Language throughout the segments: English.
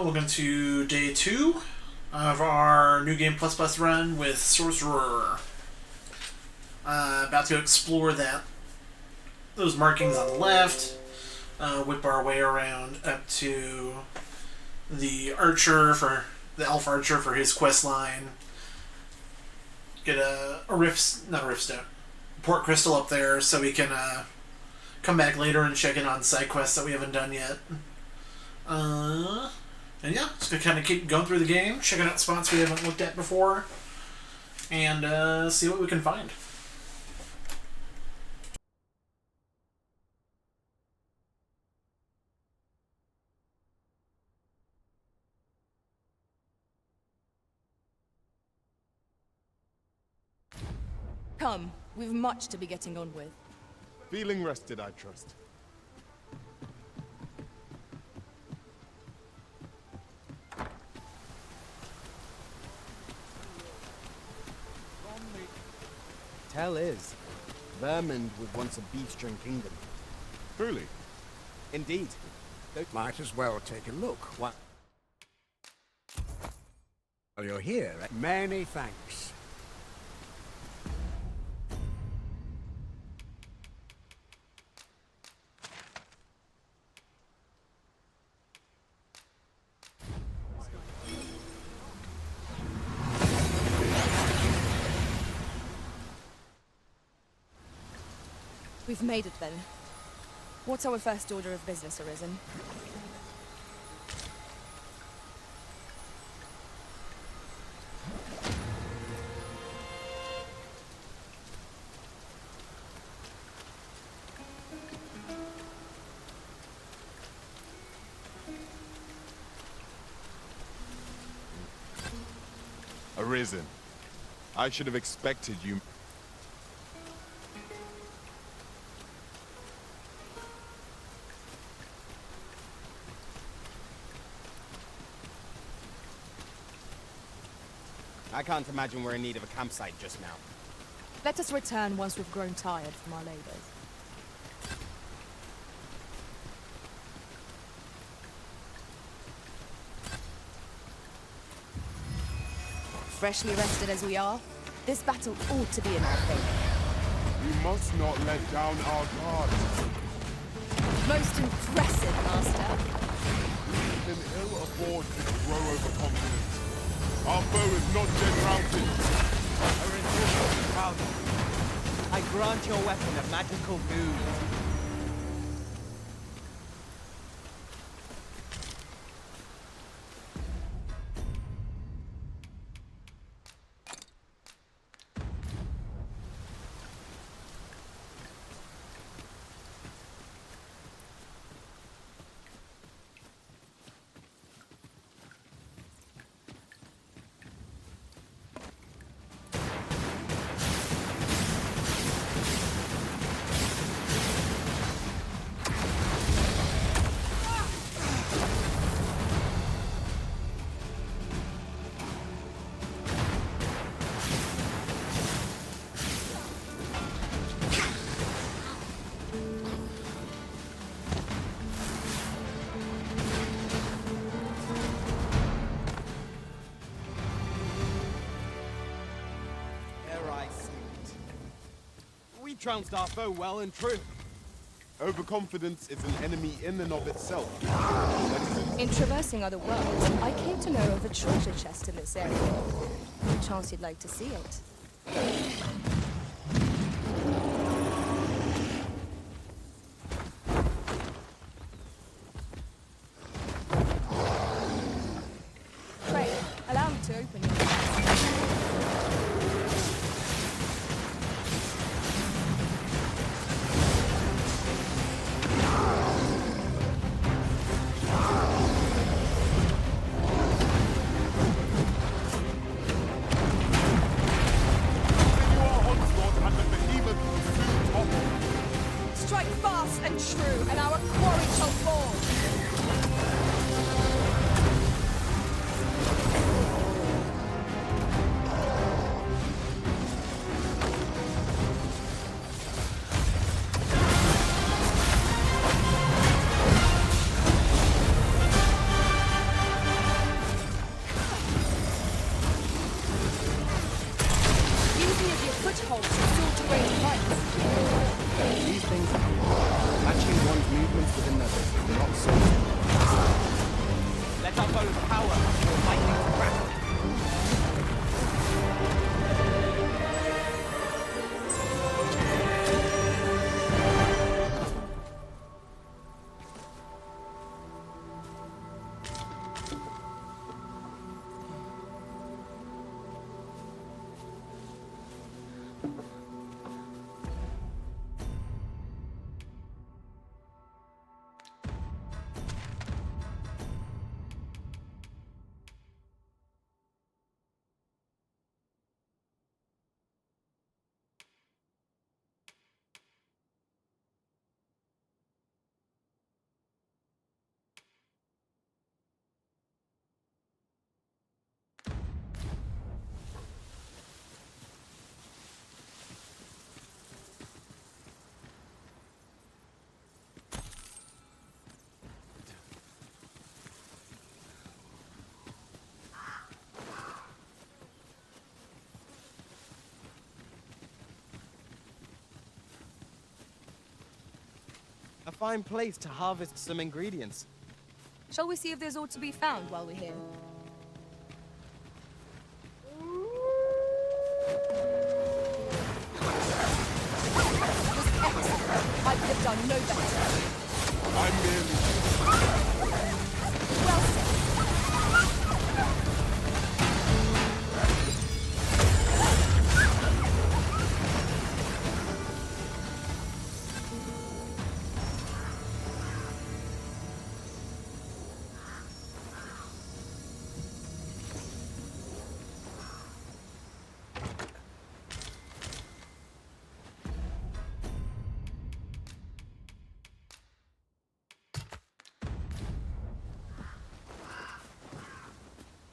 Welcome to day 2 of our New Game Plus run with Sorcerer. About to explore those markings on the left, whip our way around up to the elf archer for his quest line. Get a port crystal up there so we can come back later and check in on side quests that we haven't done yet. And yeah, just gonna kind of keep going through the game, checking out spots we haven't looked at before, and see what we can find. Come, we've much to be getting on with. Feeling rested, I trust. Tell is, Vermund was once a beef-string kingdom. Truly. Indeed. Might as well take a look. What? Well, you're here. Many thanks. We've made it then. What's our first order of business, Arisen? Arisen. I should have expected you. I can't imagine we're in need of a campsite just now. Let us return once we've grown tired from our labors. Freshly rested as we are, this battle ought to be in our favor. You must not let down our guard. Most impressive, Master. We can ill afford to grow overconfident. Our foe is not yet routed. I grant your weapon a magical boon. We trounced our foe well and true. Overconfidence is an enemy in and of itself. In traversing other worlds, I came to know of a treasure chest in this area. Chance you'd like to see it. Pray, allow me to open your eyes. You are our bow's power or lightning's wrath. A fine place to harvest some ingredients. Shall we see if there's aught to be found while we're here? Excellent. I could have done no better. I'm merely... Well said.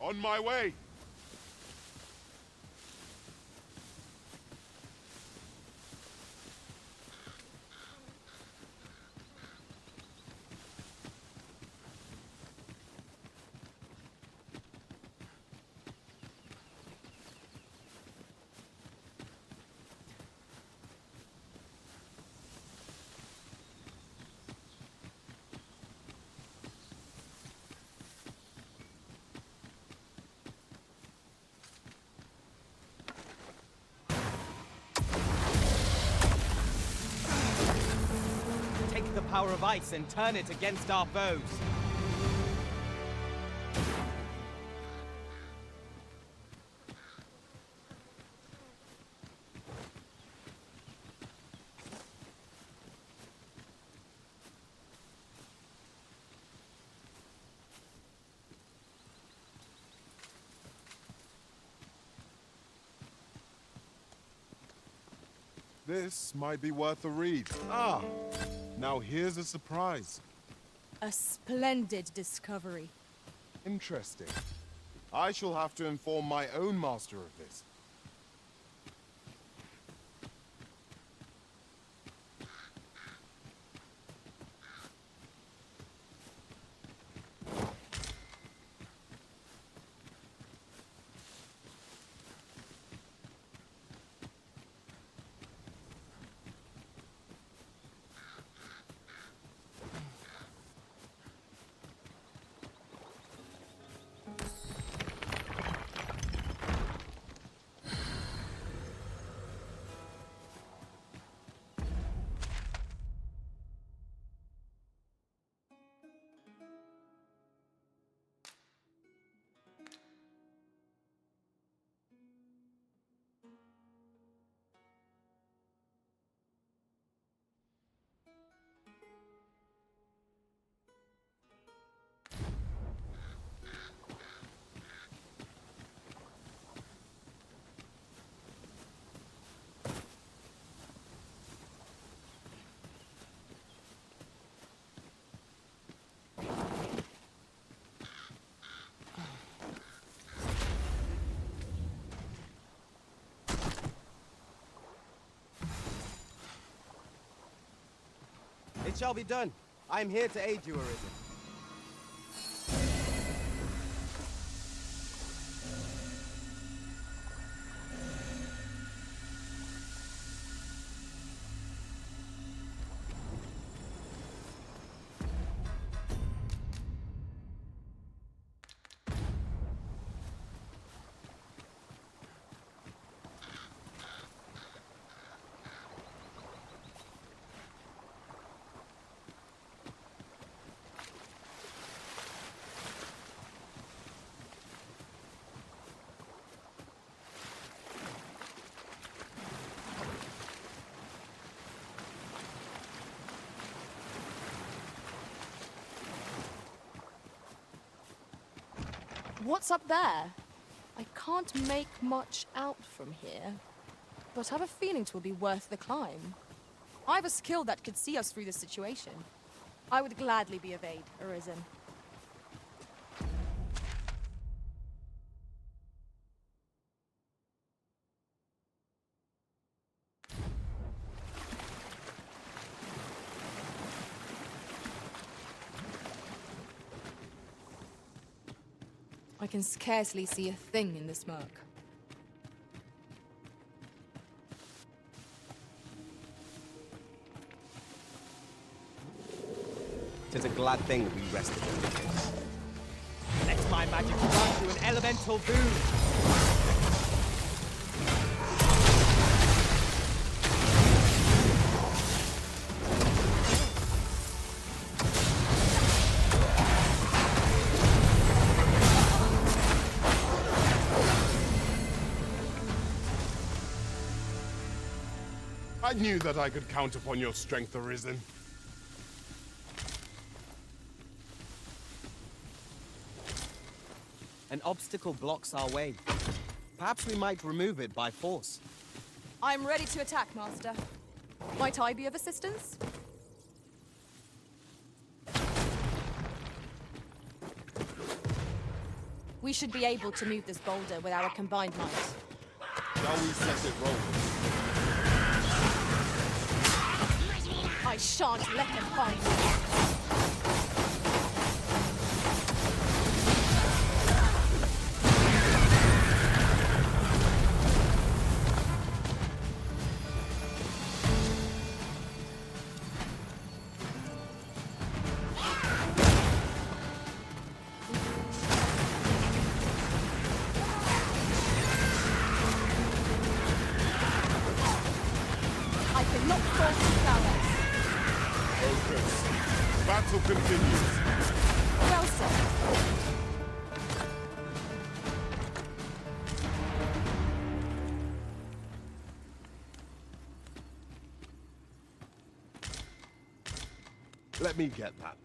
On my way! Take the power of ice and turn it against our foes. This might be worth a read. Ah, now here's a surprise. A splendid discovery. Interesting. I shall have to inform my own master of this. It shall be done. I am here to aid you, Arisen. What's up there? I can't make much out from here, but I have a feeling it will be worth the climb. I have a skill that could see us through this situation. I would gladly be of aid, Arisen. I can scarcely see a thing in the smoke. Tis a glad thing we rested in the cave. Let my magic grant you an elemental boon! I knew that I could count upon your strength, Arisen. An obstacle blocks our way. Perhaps we might remove it by force. I'm ready to attack, Master. Might I be of assistance? We should be able to move this boulder with our combined might. Shall we set it rolling? I shan't let them find me. I cannot force the prowess. Focus. Battle continues. Well said. Let me get that.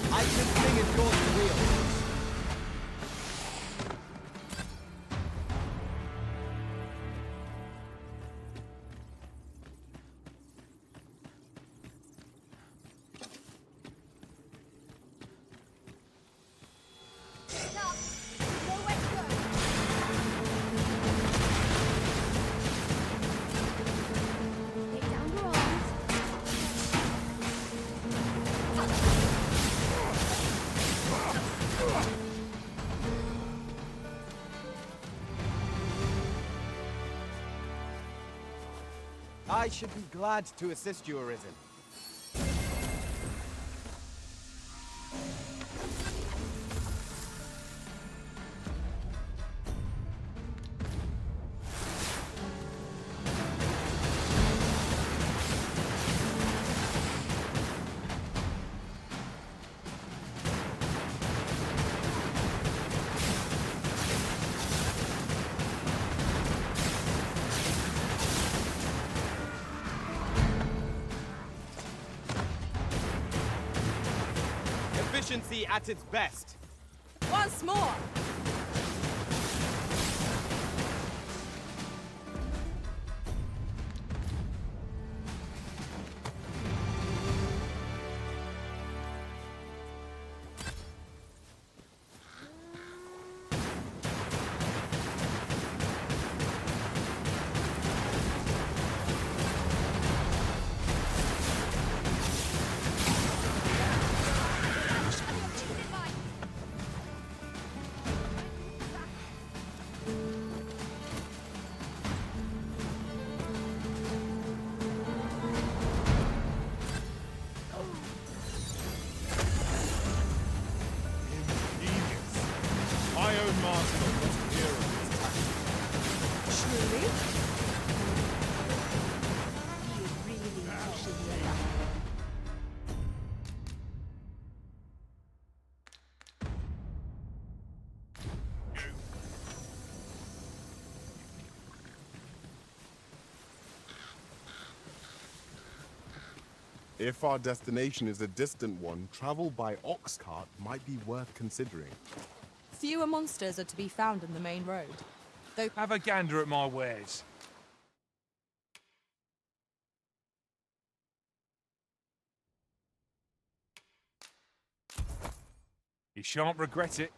I can sing it yours to wield. Stop! Nowhere to go! Lay down your arms. I should be glad to assist you, Arisen. Efficiency at its best. Once more! If our destination is a distant one, travel by ox cart might be worth considering. Fewer monsters are to be found in the main road. Though Have a gander at my wares. You shan't regret it.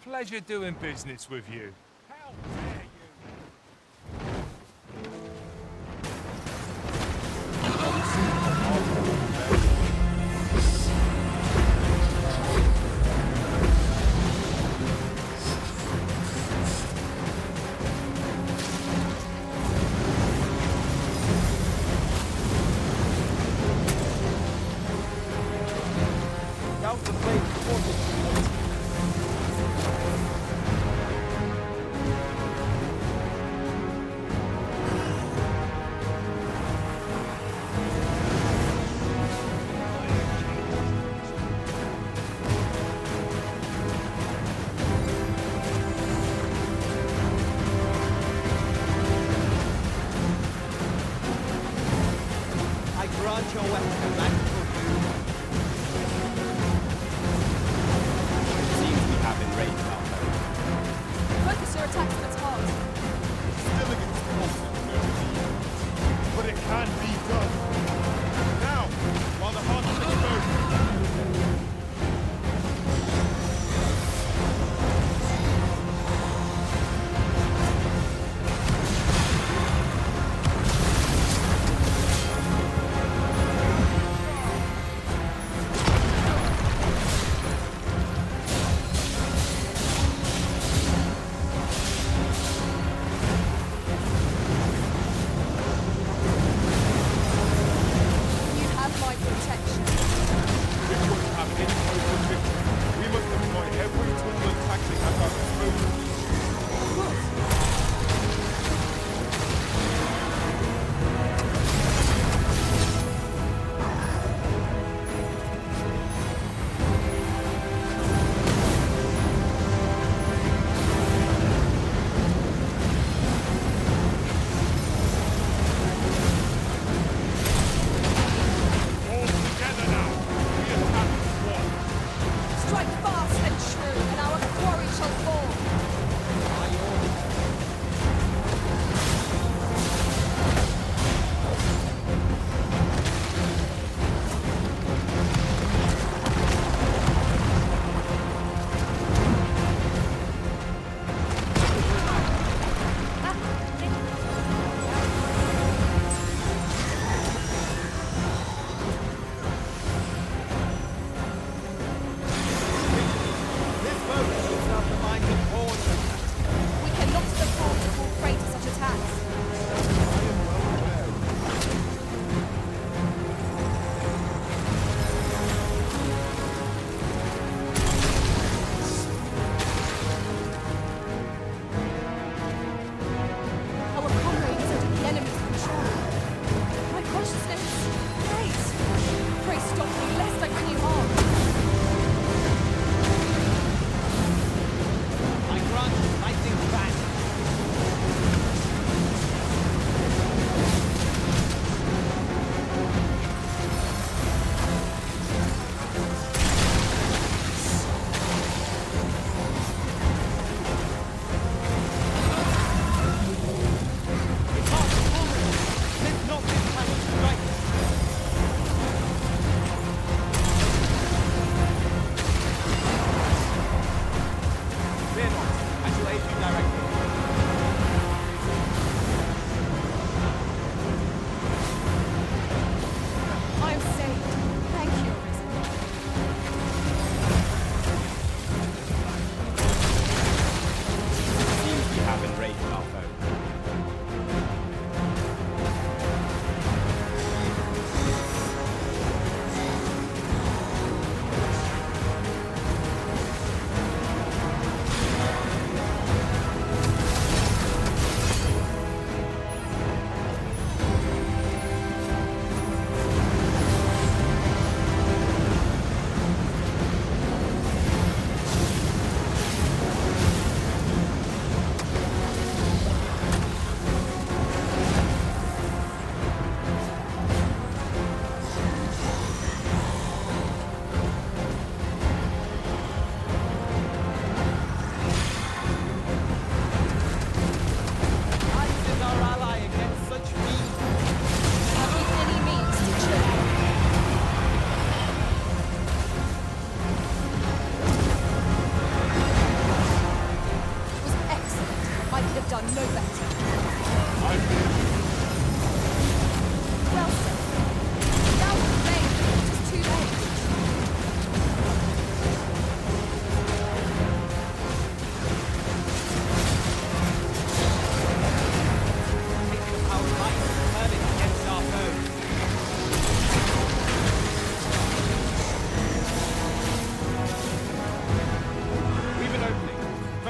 Pleasure doing business with you. How dare you? Now's the place for this. I grant your weapon a magical boon. It seems we have enraged our foe. focus your attacks on its heart. Still against conflict, no indeed. But it can be done. Now, while the heart is exposed.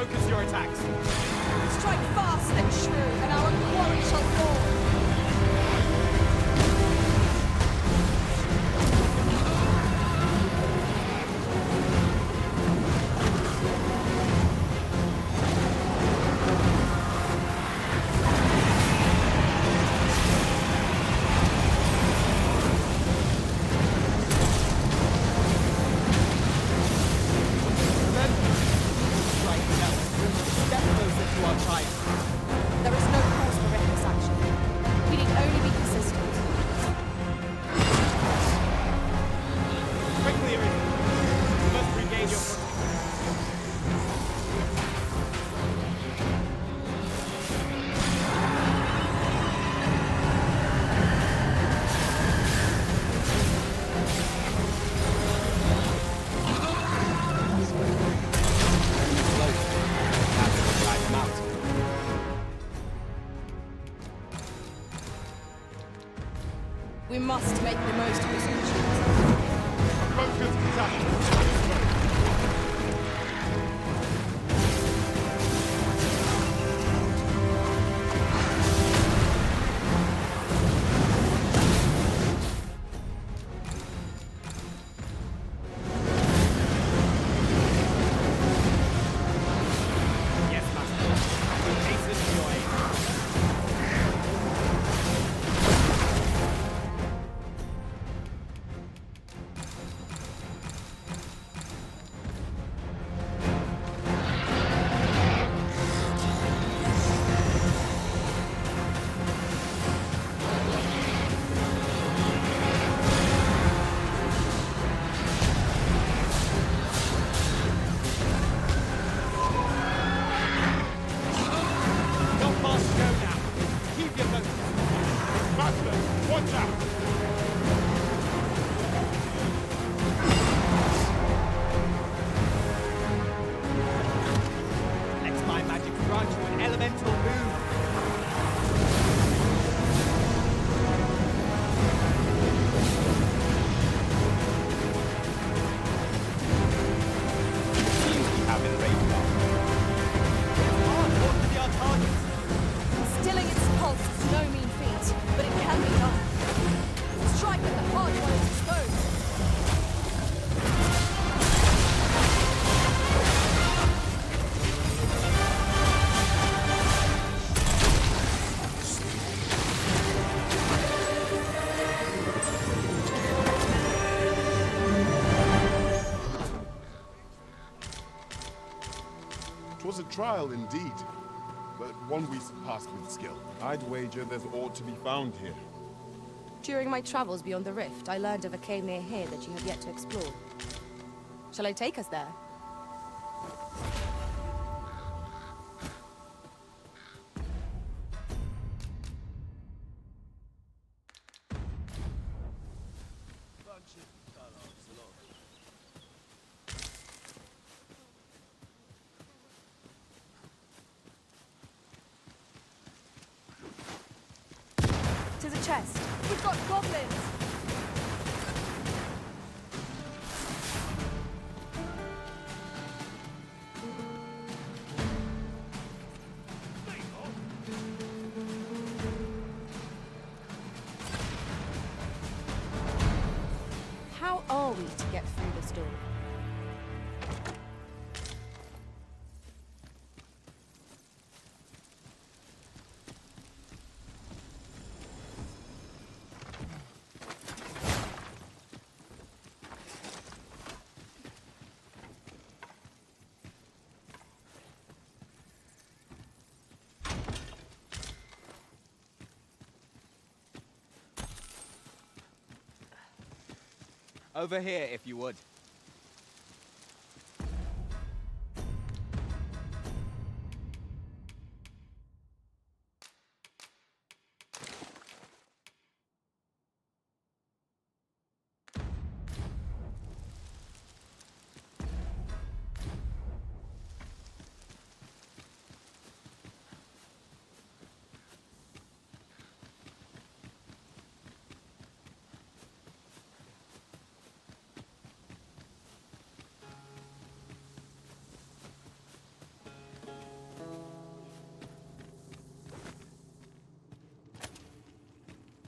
Focus your attacks. Strike fast, then shrew, and our quarry shall fall. Right now, step closer to our triumph. There is no cause for reckless action. We need only be consistent. Quickly, Arisen. You must regain your footing. We must make the most of this opportunity. Focus attack. This way. Yes, Master. We hasten to your aid. Not fast to go now. Keep your focus. Master, watch out. Let my magic grant you an elemental boon. You have enraged us. Hard work to be our target. Stilling its pulse is no mean feat, but it can be done. Strike at the heart while it's exposed. Twas a trial indeed, but one we surpassed with skill. I'd wager there's aught to be found here. During my travels beyond the rift, I learned of a cave near here that you have yet to explore. Shall I take us there? Tis a chest. We've got goblins! How are we to get through this door? Over here, if you would.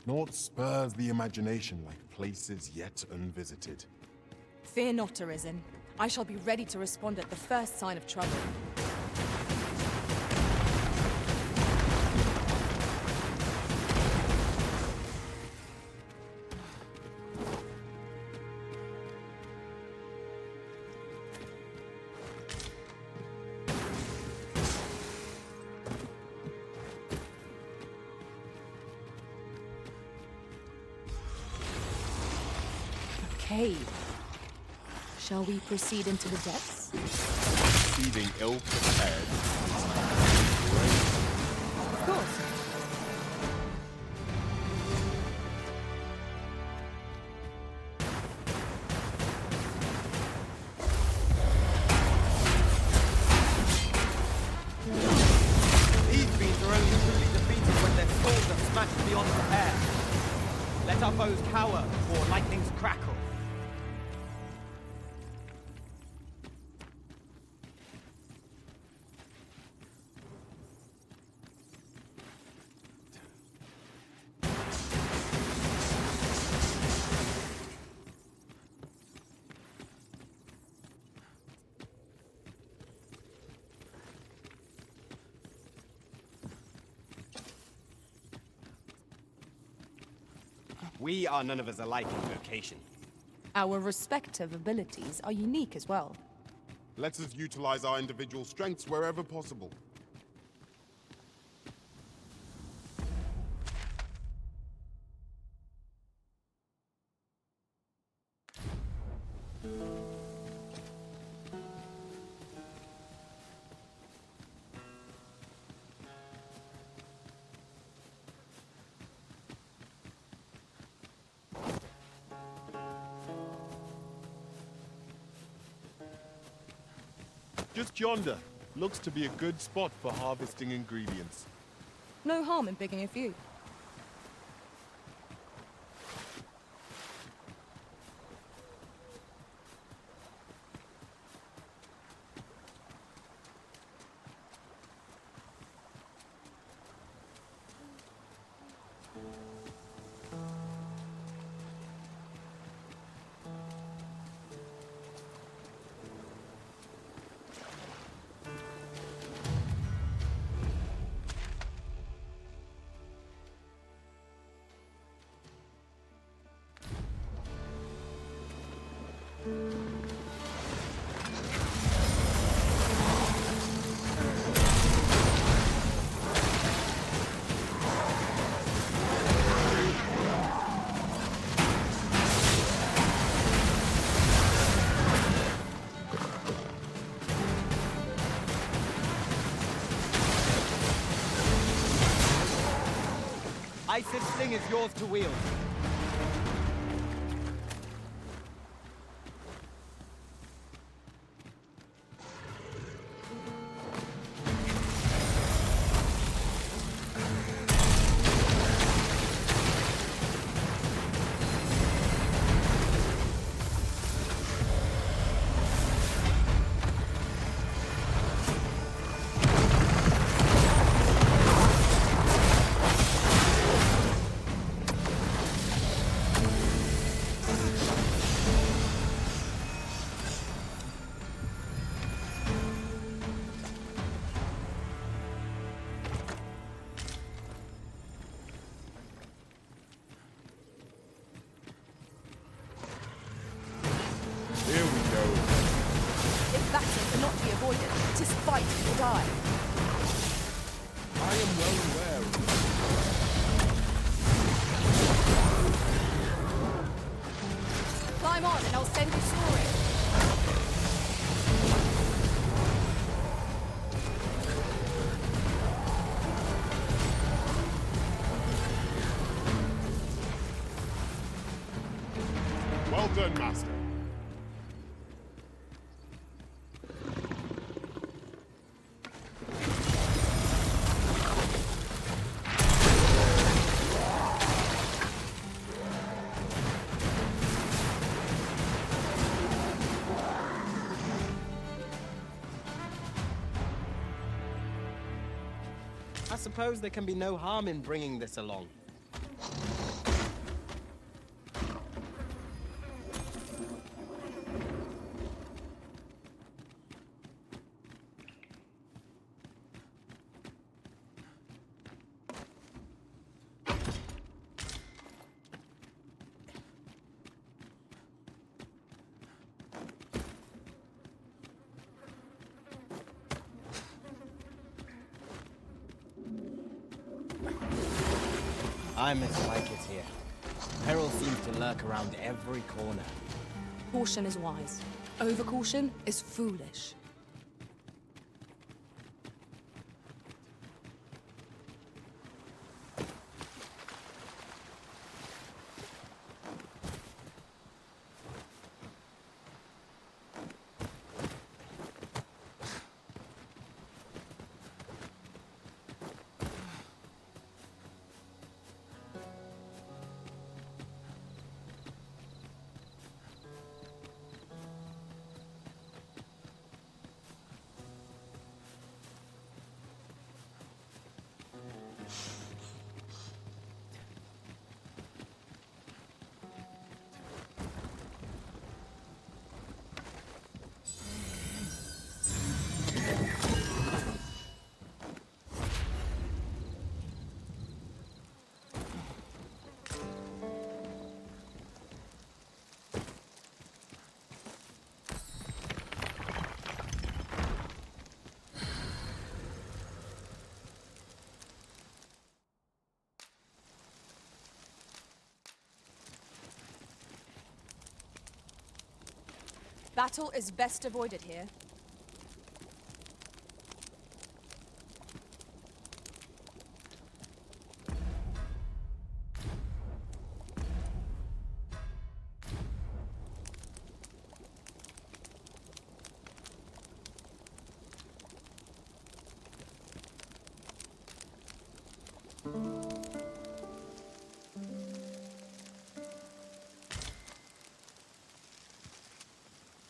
Naught spurs the imagination like places yet unvisited. Fear not, Arisen. I shall be ready to respond at the first sign of trouble. Cave. Shall we proceed into the depths? Feeding ill-prepared. Of course. These beasts are only truly defeated when their swords are smashed beyond repair. Let our foes cower before lightning's crackle. We are none of us alike in vocation. Our respective abilities are unique as well. Let us utilize our individual strengths wherever possible. Just yonder. Looks to be a good spot for harvesting ingredients. No harm in picking a few. Isis Sling is yours to wield. Here we go. If battles are not to be avoided, 'tis fight or die. I am well aware of this. Climb on and I'll send you soaring. Well done, Master. I suppose there can be no harm in bringing this along. I must like it here. Peril seems to lurk around every corner. Caution is wise. Overcaution is foolish. Battle is best avoided here.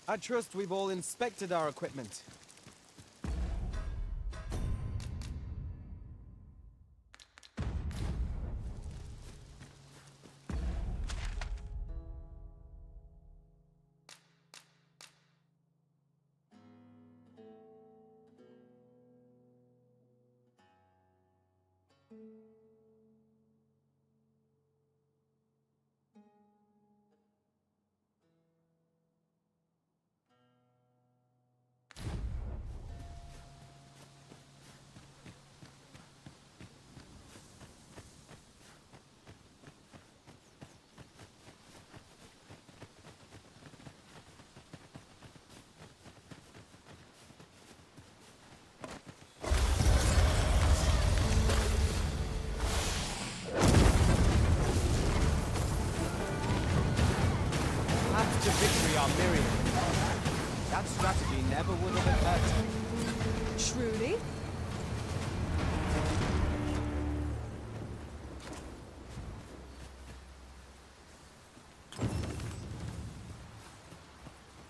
I trust we've all inspected our equipment. Paths to victory are myriad. That strategy never would have occurred. Truly?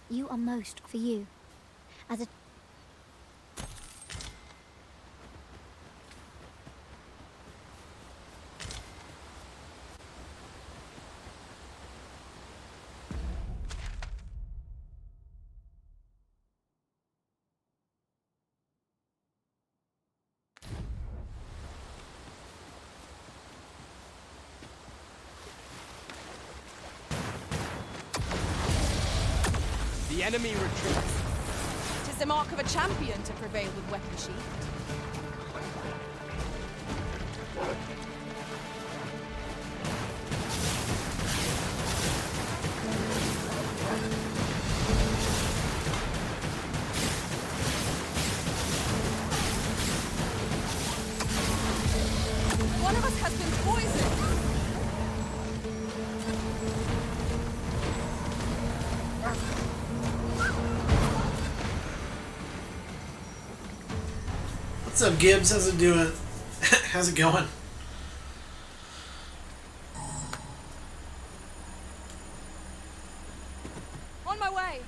You are most for you. As a The enemy retreats. Tis the mark of a champion to prevail with weapon sheathed. One of us has been poisoned! What's up, Gibbs? How's it doing? How's it going? On my way!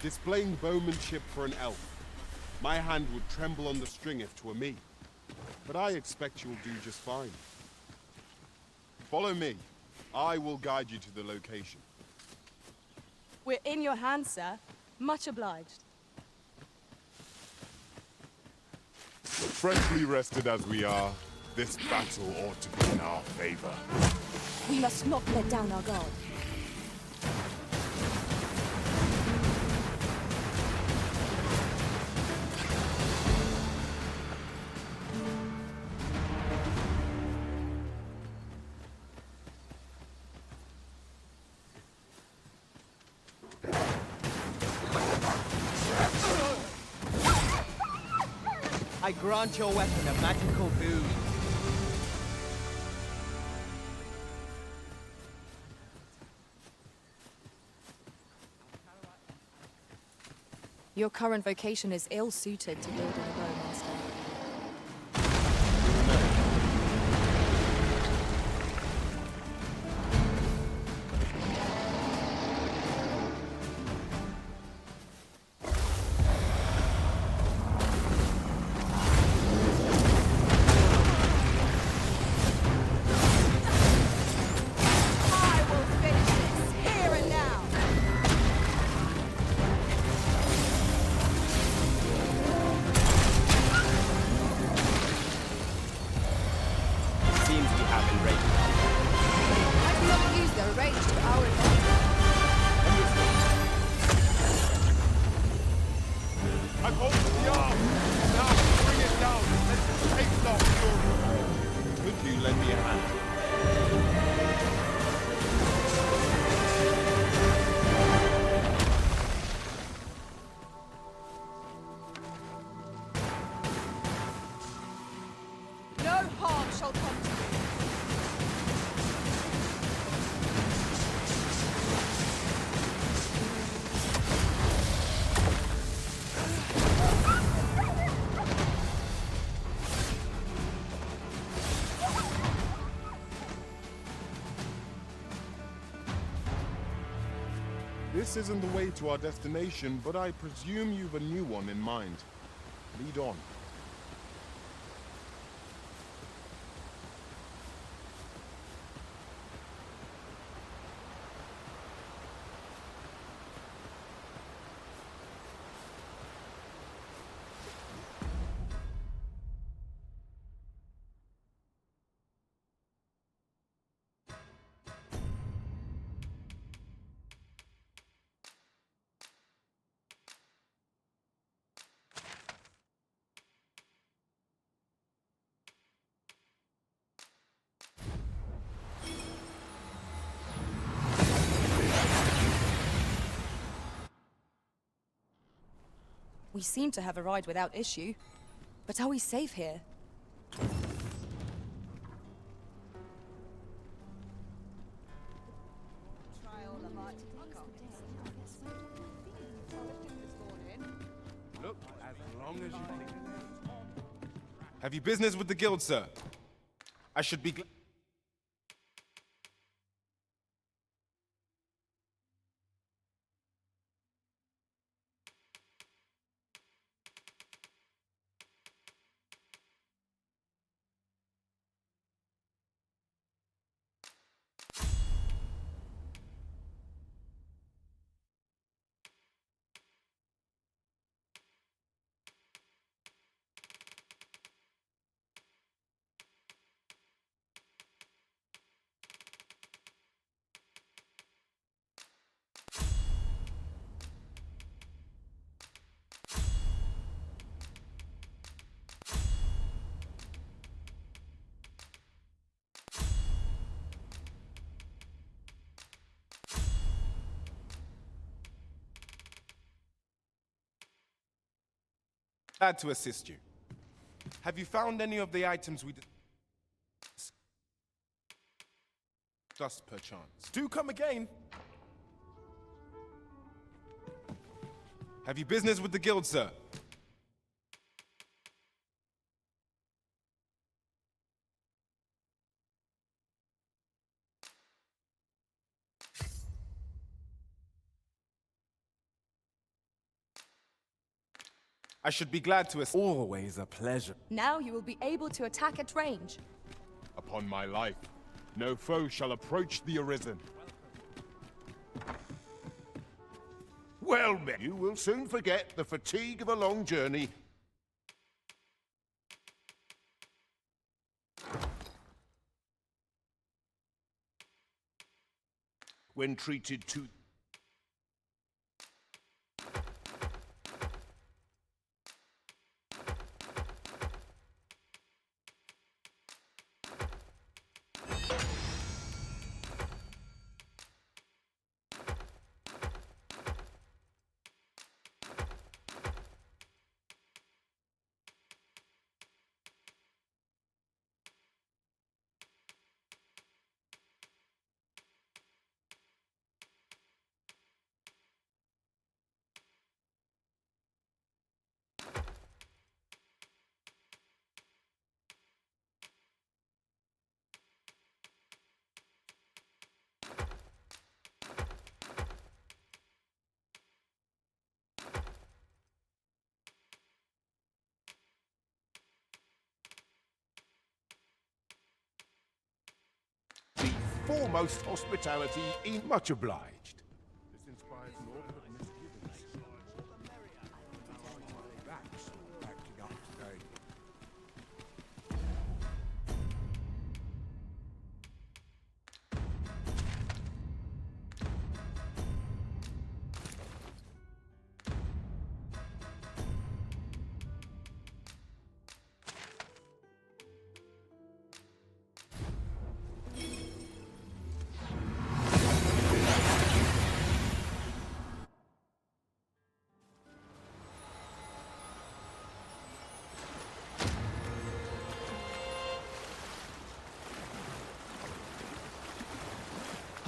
Displaying bowmanship for an elf. My hand would tremble on the string if 'twere me. But I expect you'll do just fine. Follow me. I will guide you to the location. We're in your hands, sir. Much obliged. Freshly rested as we are, this battle ought to be in our favor. We must not let down our guard. I grant your weapon a magical boon. Your current vocation is ill-suited to building a bow, Master. I will finish this, here and now! Seems we have enraged. I cannot use their rage to our advantage. I've holding the arm! Now, bring it down! Let's take off your... Could you lend me a hand? No harm shall come to you. This isn't the way to our destination, but I presume you've a new one in mind. Lead on. We seem to have arrived without issue. But are we safe here? Look, as long as you think. Have you business with the guild, sir? I should be glad to assist you. Have you found any of the items we discussed, perchance? Do come again. Have you business with the guild, sir? I should be glad to assist. Always a pleasure. Now you will be able to attack at range. Upon my life, no foe shall approach the Arisen. Well met. You will soon forget the fatigue of a long journey. When treated to... the foremost hospitality in... Much obliged. This inspires an order of misgivings. That's acting up today.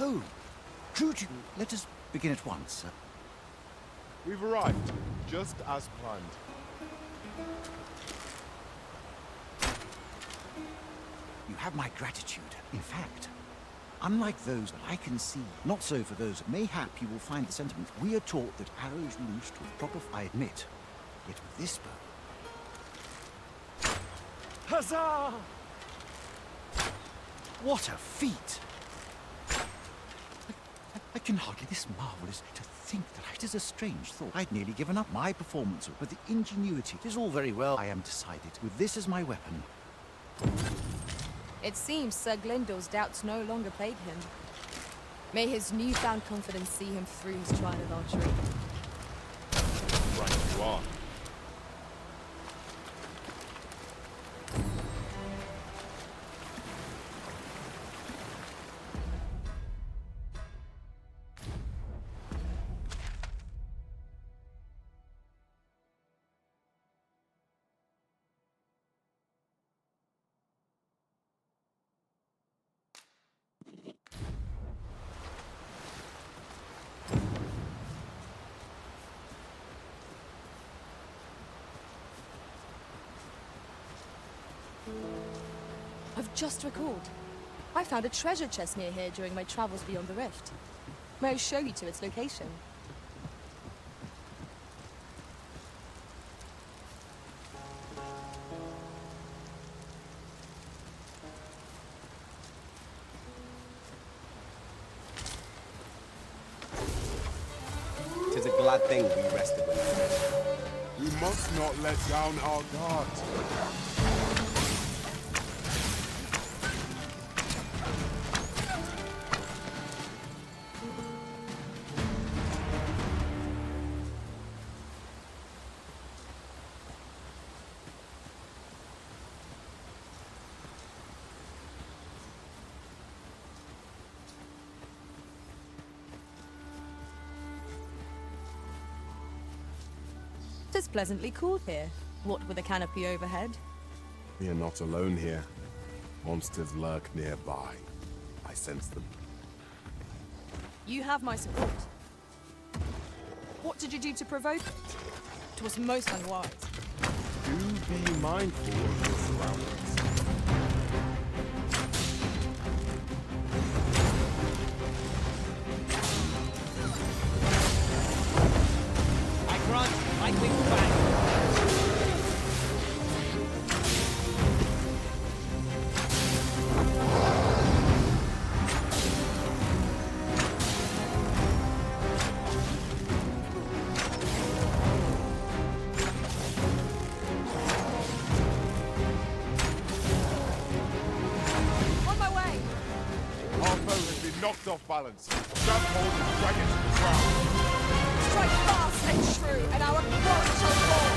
Oh, true to... Let us begin at once. We've arrived, just as planned. You have my gratitude. In fact, unlike those that I can see, not so for those, mayhap you will find the sentiment. We are taught that arrows loosed with proper... I admit, yet with this bow... Huzzah! What a feat! I can hardly... This marvelous to think that it is a strange thought. I'd nearly given up my performance, but the ingenuity... It is all very well, I am decided. With this as my weapon... It seems Sir Glyndor's doubts no longer plague him. May his newfound confidence see him through his trial of archery. Right, you are. I've just recalled. I found a treasure chest near here during my travels beyond the rift. May I show you to its location? Tis a glad thing we rested when we did. We must not let down our guard. Tis pleasantly cool here, what with a canopy overhead. We are not alone here. Monsters lurk nearby. I sense them. You have my support. What did you do to provoke it? It was most unwise. Do be mindful of your surroundings. I grant you, my wings back. off balance. Grab hold and drag it to the ground. Strike fast and true, and our quarry shall fall.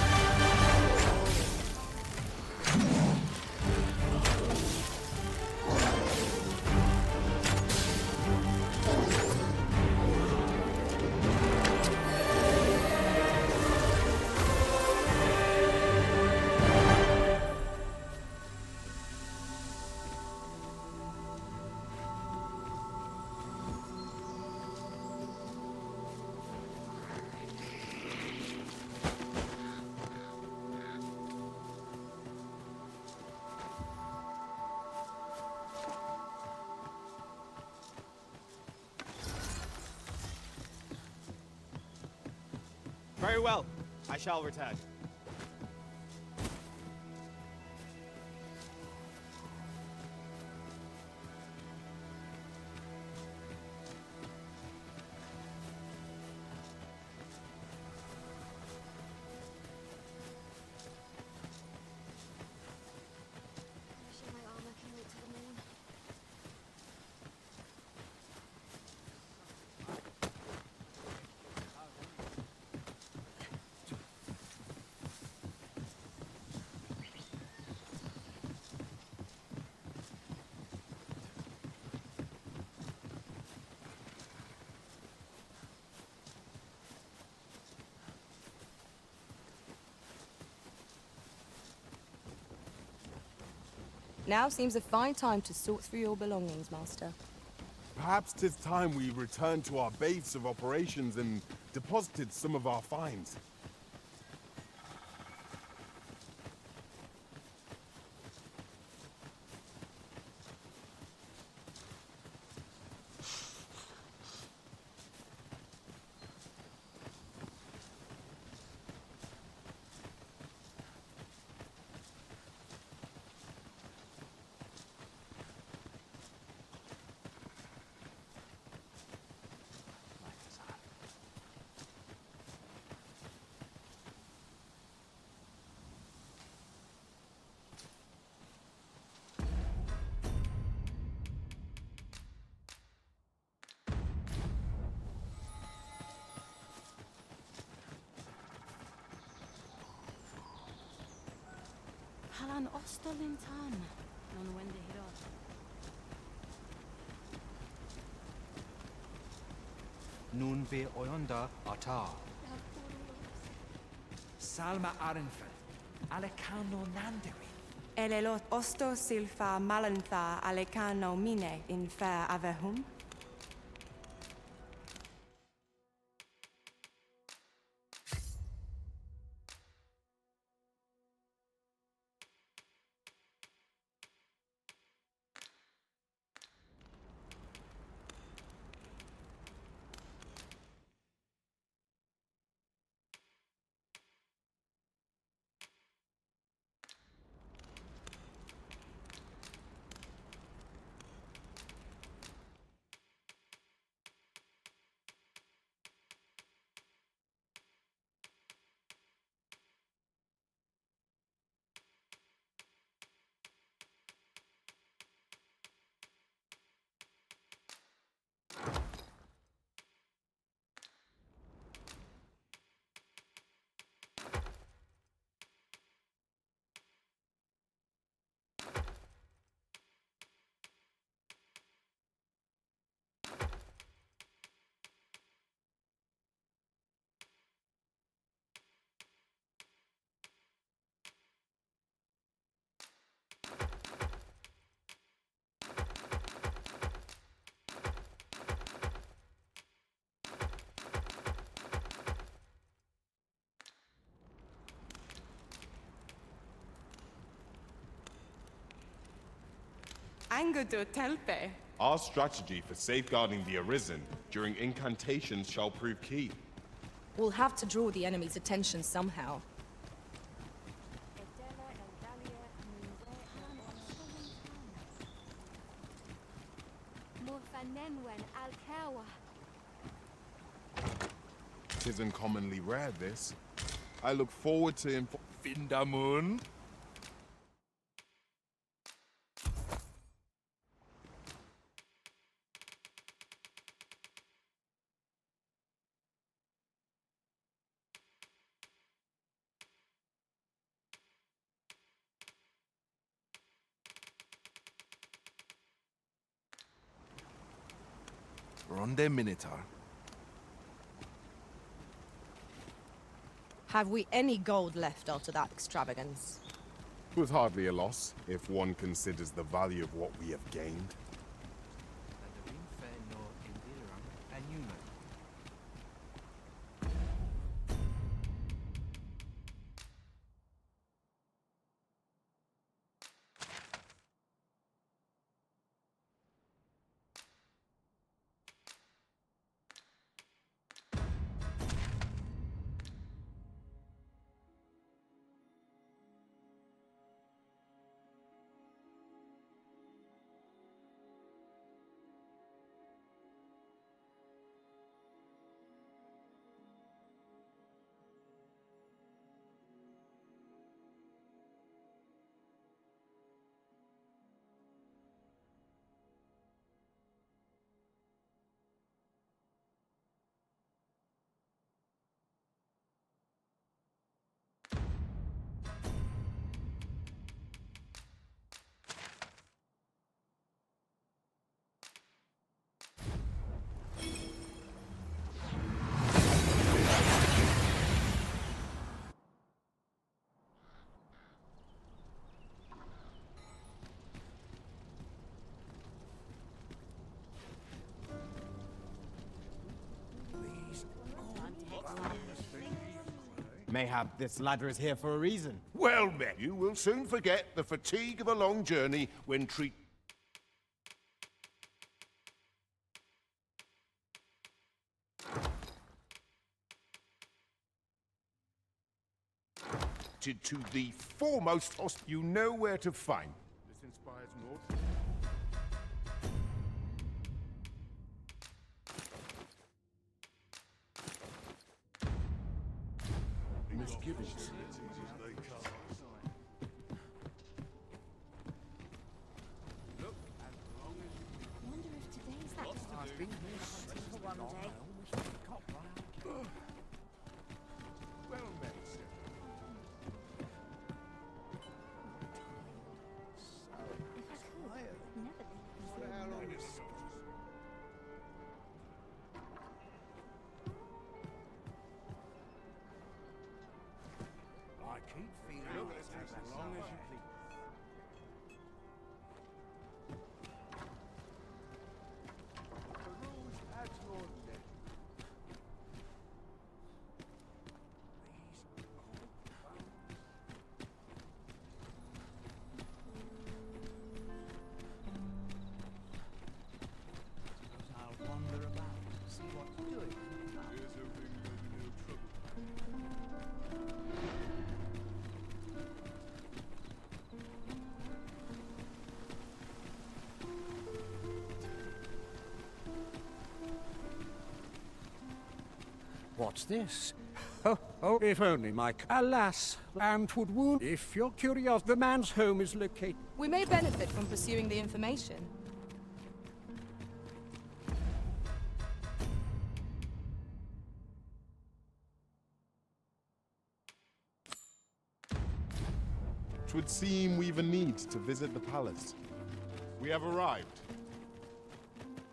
Very well. I shall return. Sure my armor can wait till the morn. Now seems a fine time to sort through your belongings, Master. Perhaps 'tis time we returned to our base of operations and deposited some of our finds. Halan ostolin tan. Non wende hirot. Nun ve oyonda ata. Salma Arenfel. Alekano Nandewi. Elelot osto silfa malantha alekano mine in fair avehum. Angudu telpe. Our strategy for safeguarding the Arisen during incantations shall prove key. We'll have to draw the enemy's attention somehow. Tisn't commonly rare, this. I look forward to Findamun. Donde Minotaur. Have we any gold left after that extravagance? With hardly a loss, if one considers the value of what we have gained. Mayhap this ladder is here for a reason. Well met. You will soon forget the fatigue of a long journey when treated to the foremost host. You know where to find. This inspires naught. Misgivings. I wonder if today's that day. I've been here for one day. Well met, sir. If I could, I'd never leave this room. I keep feeling as long as you please. Peruse at your neck. Suppose I'll wander about, see what's doing. Here's hoping there'll be no trouble. What's this? Oh, if only, Mike. Alas, and would wound. If you're curious, the man's home is located. We may benefit from pursuing the information. Twould seem we've a need to visit the palace. We have arrived.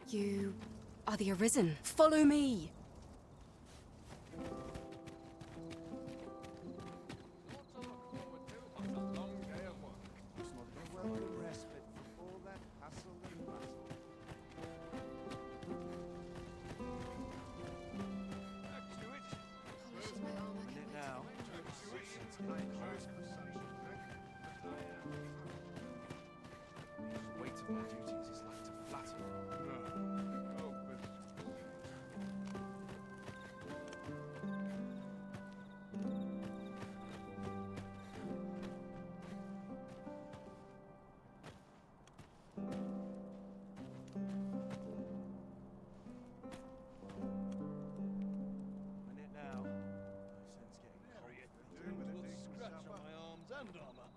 You are the Arisen. Follow me! Polishes my armor. Can wait Now, The weight of my duties is like to flatter. minute now. My sense getting cold. Scratch on my arms and armor.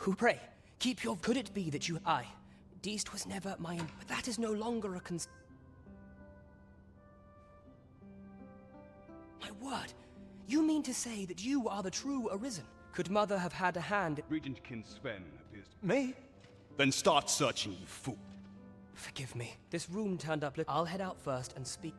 Who pray? Keep your... Could it be that you... I. Deist was never my... But that is no longer a My word! You mean to say that you are the true Arisen? Could Mother have had a hand... Regentkin Sven appears to... Me? Then start searching, you fool. Forgive me. This room turned up... I'll head out first and speak...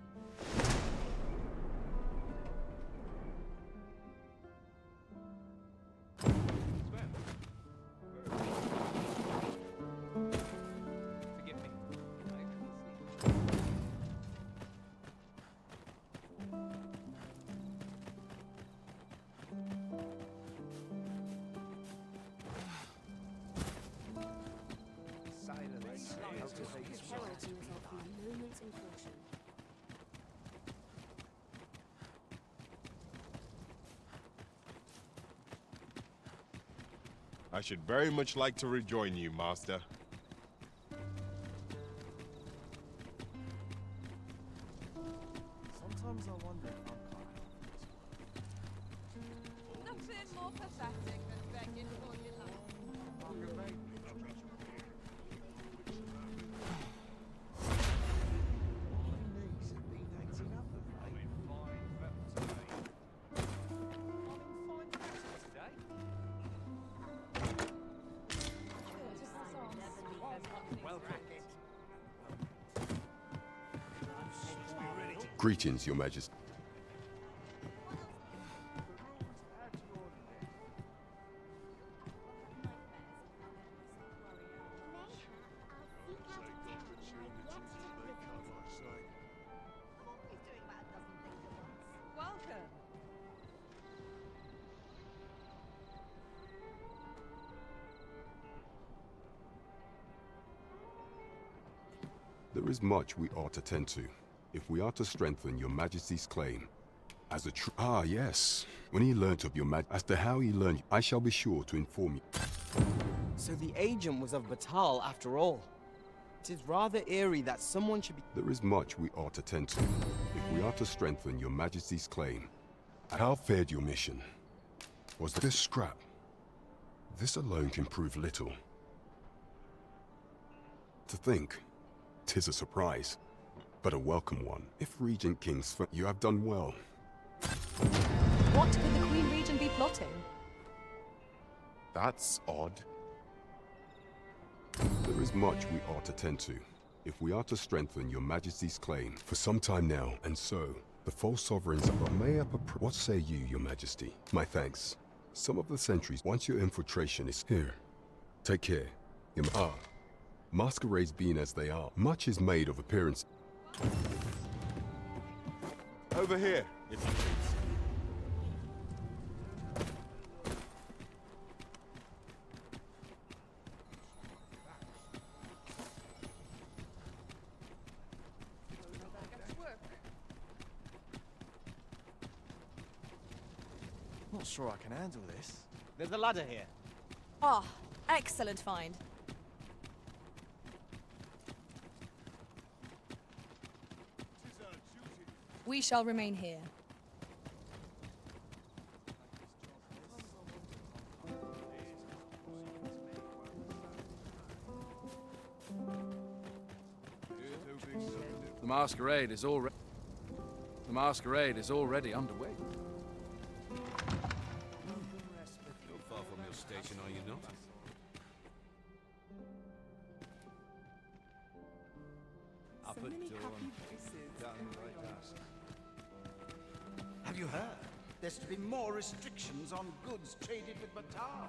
I should very much like to rejoin you, Master. Sometimes I wonder if I'm Nothing more pathetic than begging for your life. Greetings, Your Majesty. Welcome. There is much we ought to tend to, if we are to strengthen Your Majesty's claim. As a Ah, yes. When he learnt of Your Majesty, as to how he learned, I shall be sure to inform you. So the agent was of Batal after all. It is rather eerie that someone should be... There is much we ought to tend to, if we are to strengthen Your Majesty's claim. How fared your mission? Was this scrap? This alone can prove little. To think, 'tis a surprise, but a welcome one. If Regent King's you have done well. What could the Queen Regent be plotting? That's odd. There is much we ought to tend to, if we are to strengthen Your Majesty's claim for some time now, and so, the false sovereigns may up a What say you, Your Majesty? My thanks. Some of the sentries, once your infiltration is here. Take care. Masquerades being as they are, much is made of appearance. Over here, if you please. Not sure I can handle this. There's a ladder here. Ah, excellent find. We shall remain here. The masquerade is already underway. Not far from your station, are you not? Up at dawn, down by dusk. Have you heard? There's to be more restrictions on goods traded with Batar.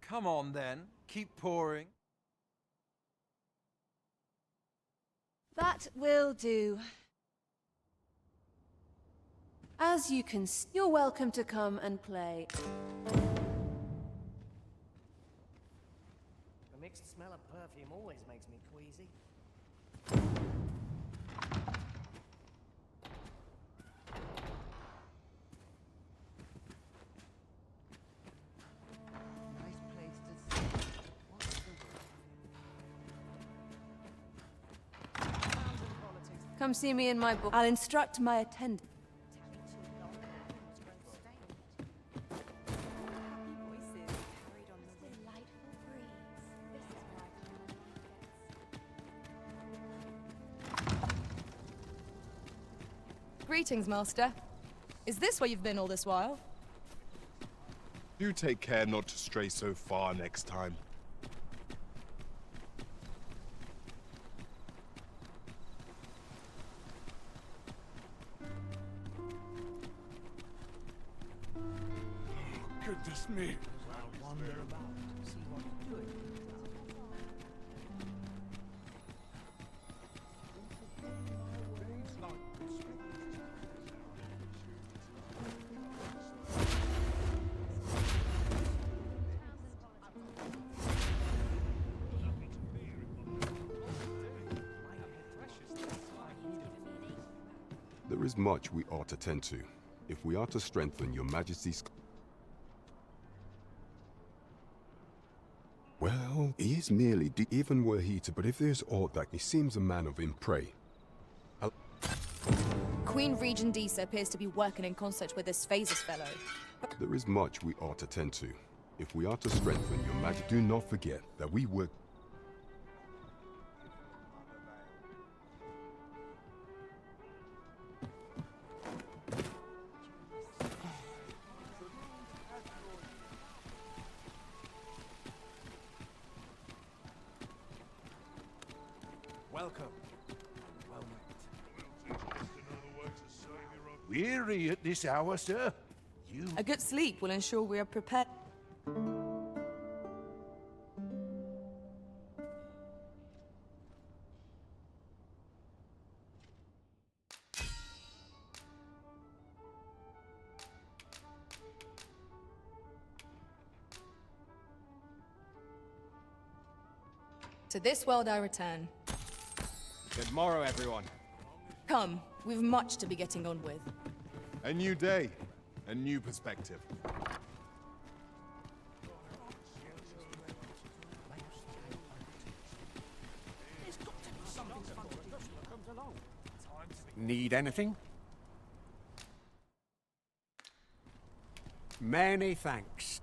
Come on then, keep pouring. That will do. As you can see, you're welcome to come and play. The mixed smell of perfume always makes me queasy. Come see me in my book. I'll instruct my attendant. Greetings, Master. Is this where you've been all this while? Do take care not to stray so far next time. Goodness me. There is much we ought to tend to, if we are to strengthen your Majesty's... Well, he is merely even were he to, but if there's aught that he seems a man of prey. Queen Regent Disa appears to be working in concert with this Phases fellow. There is much we ought to tend to, if we are to strengthen your Majesty. Do not forget that we work... Welcome. Weary at this hour, sir? A good sleep will ensure we are prepared. To this world I return. Good morrow, everyone. Come, we've much to be getting on with. A new day, a new perspective. Need anything? Many thanks.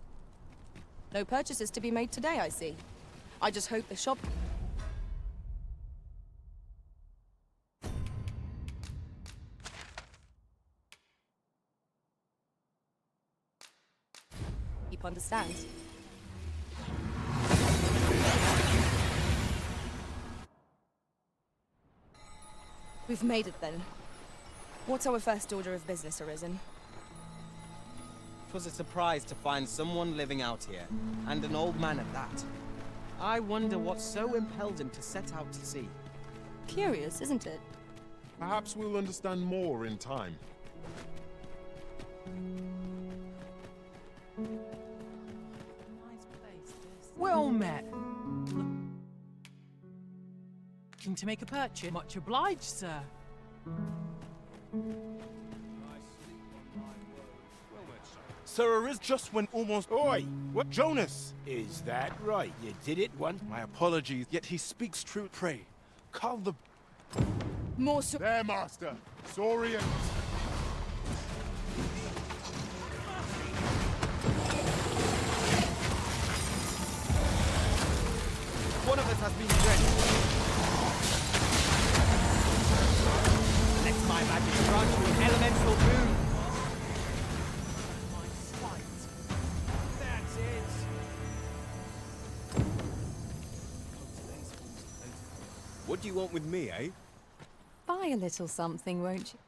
No purchases to be made today, I see. I just hope the shop... understands. We've made it then. What's our first order of business, Arisen? It was a surprise to find someone living out here, and an old man at that. I wonder what so impelled him to set out to sea. Curious, isn't it? Perhaps we'll understand more in time. Well met. Looking to make a purchase? Much obliged, sir. Sir, is just when almost... Oi! What? Jonas! Is that right? You did it once? My apologies, yet he speaks true. Pray, call the... More There, Master! Saurians! One of us has been drenched. Let my magic grant you an elemental boon. That's it. What do you want with me, eh? Buy a little something, won't you?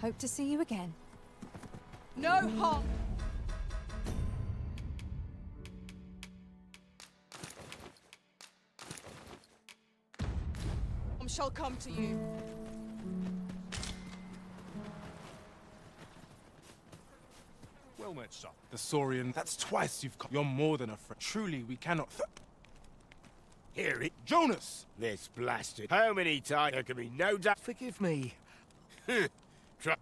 Hope to see you again. No harm! Shall come to you. Well met, sir. The Saurian, that's twice you've come. You're more than a friend. Truly, we cannot... Hear it, Jonas! This blasted. How many times there can be no doubt? Forgive me.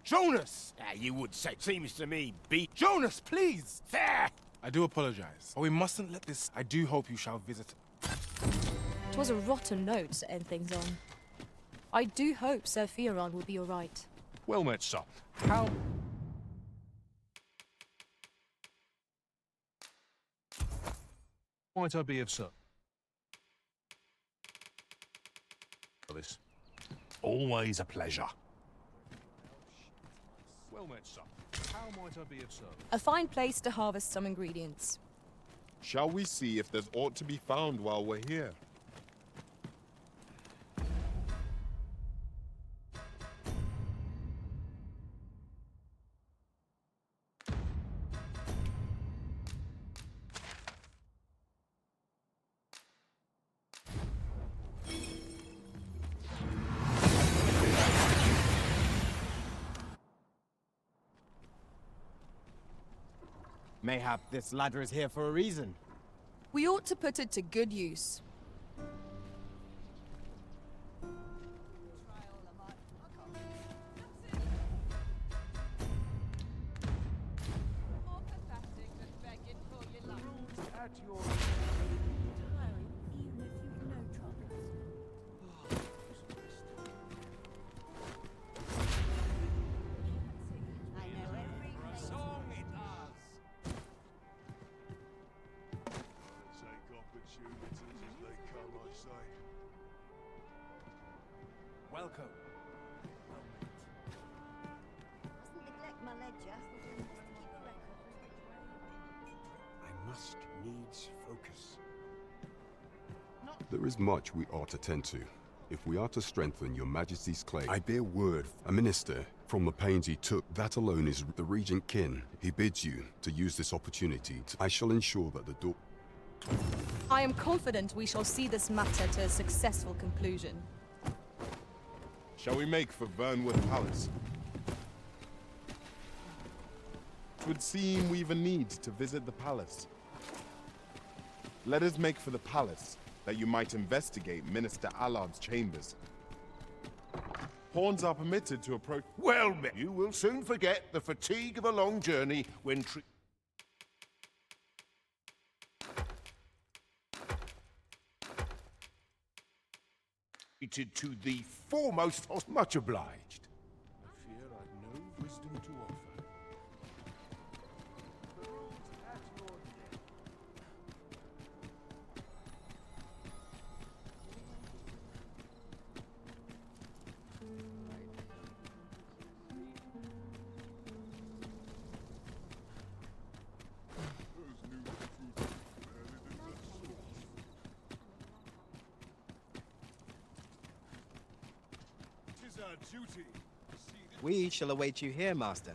Jonas! You would say. Seems to me, Jonas, please! There! I do apologize. But we mustn't let this. I do hope you shall visit. It was a rotten note to end things on. I do hope Sir Fioran will be alright. Well met, son. How? Might I be of service? This. Always a pleasure. Well met, son. How might I be of service? A fine place to harvest some ingredients. Shall we see if there's aught to be found while we're here? Mayhap this ladder is here for a reason. We ought to put it to good use. Welcome. I must needs focus. There is much we ought to tend to. If we are to strengthen your majesty's claim, I bear word, a minister, from the pains he took, that alone is the regent kin. He bids you to use this opportunity to... I shall ensure that the door... I am confident we shall see this matter to a successful conclusion. Shall we make for Vernworth Palace? It would seem we've a need to visit the palace. Let us make for the palace, that you might investigate Minister Allard's chambers. Pawns are permitted to approach... Well, you will soon forget the fatigue of a long journey when treated to the foremost much obliged. I fear I've no wisdom to offer. We shall await you here, Master.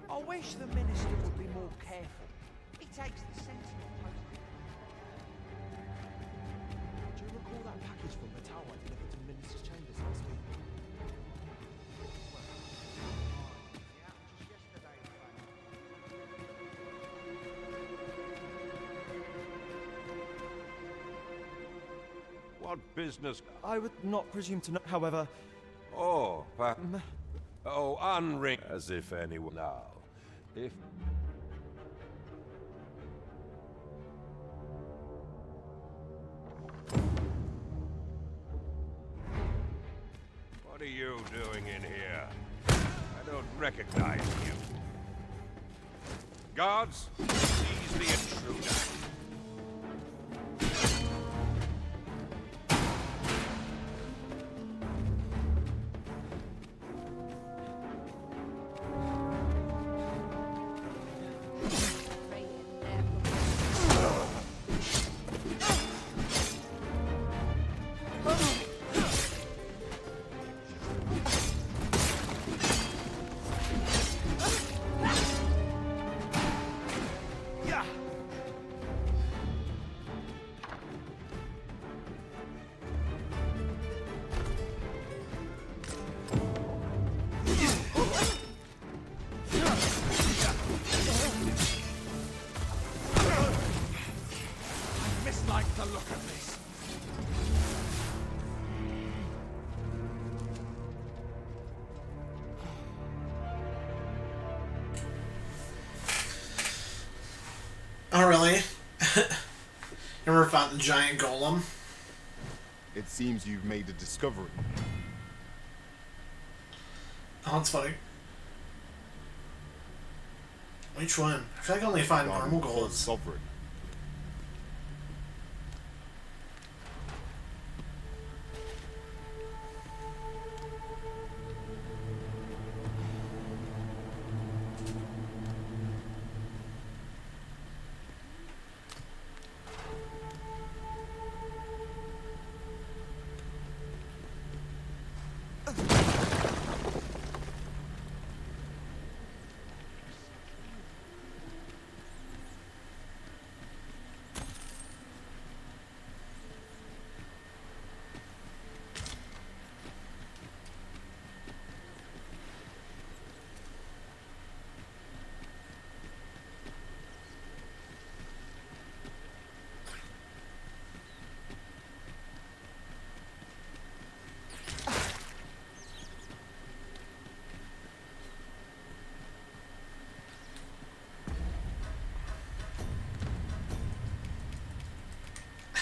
I wish the minister would be more careful. He takes the sentinel post. Do you recall that package from the tower delivered to the minister's chambers last week? What business? I would not presume to know, however... Oh, oh, unring. As if anyone now. If... What are you doing in here? I don't recognize you. Guards, seize the intruder. to look at this. Oh, really? Ever fought the giant golem? It seems you've made a discovery. Oh, that's funny. Which one? I feel like I only find normal golems. Sovereign.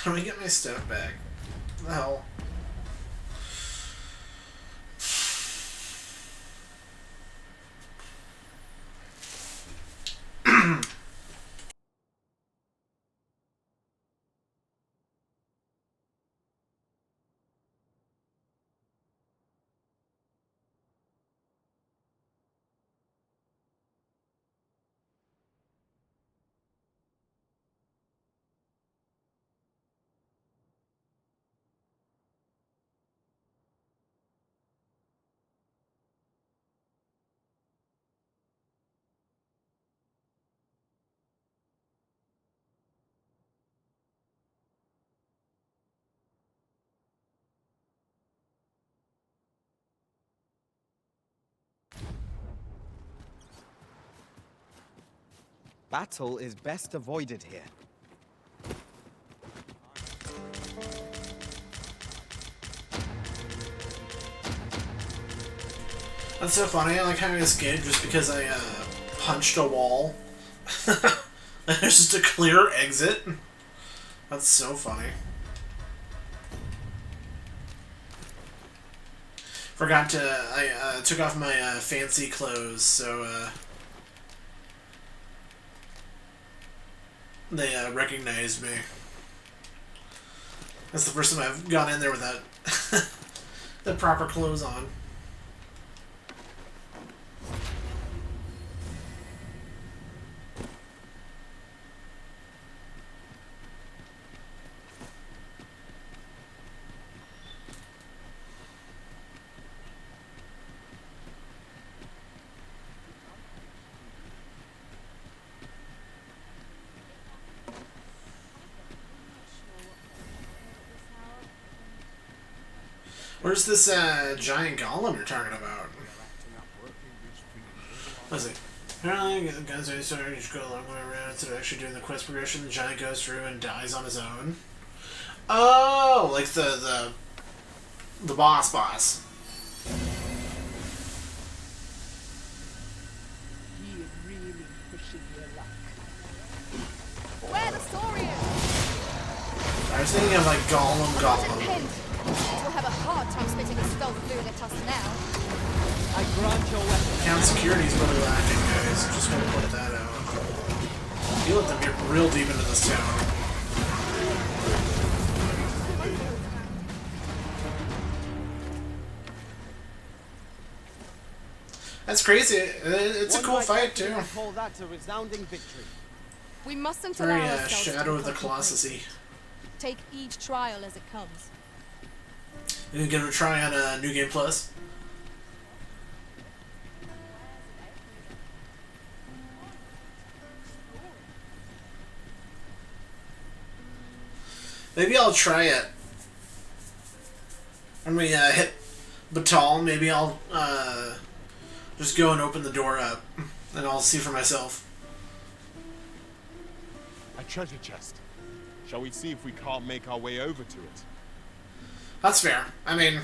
How do I get my stuff back? What the hell? Battle is best avoided here. That's so funny. I like having this game just because I punched a wall. There's just a clear exit. That's so funny. Forgot to... I took off my fancy clothes, so they recognized me. That's the first time I've gone in there without the proper clothes on. Where's this giant golem you're talking about? Let's see. Apparently, guys are starting to go a long way around instead of actually doing the quest progression. The giant goes through and dies on his own. Oh, like the boss. Where the story is? I was thinking of like Golem. We'll have a hard time spitting a spell fluid at us now. I grant your weapon. Town security's really lacking, guys. Just want to point that out. You let them get real deep into this town. That's crazy. It's a cool fight too. Call that a resounding victory. We mustn't Very allow ourselves Shadow to of the become Colossus-y. Take each trial as it comes. You gonna try on New Game Plus? Maybe I'll try it. When we hit Batal, maybe I'll just go and open the door up, and I'll see for myself. A treasure chest. Shall we see if we can't make our way over to it? That's fair. I mean,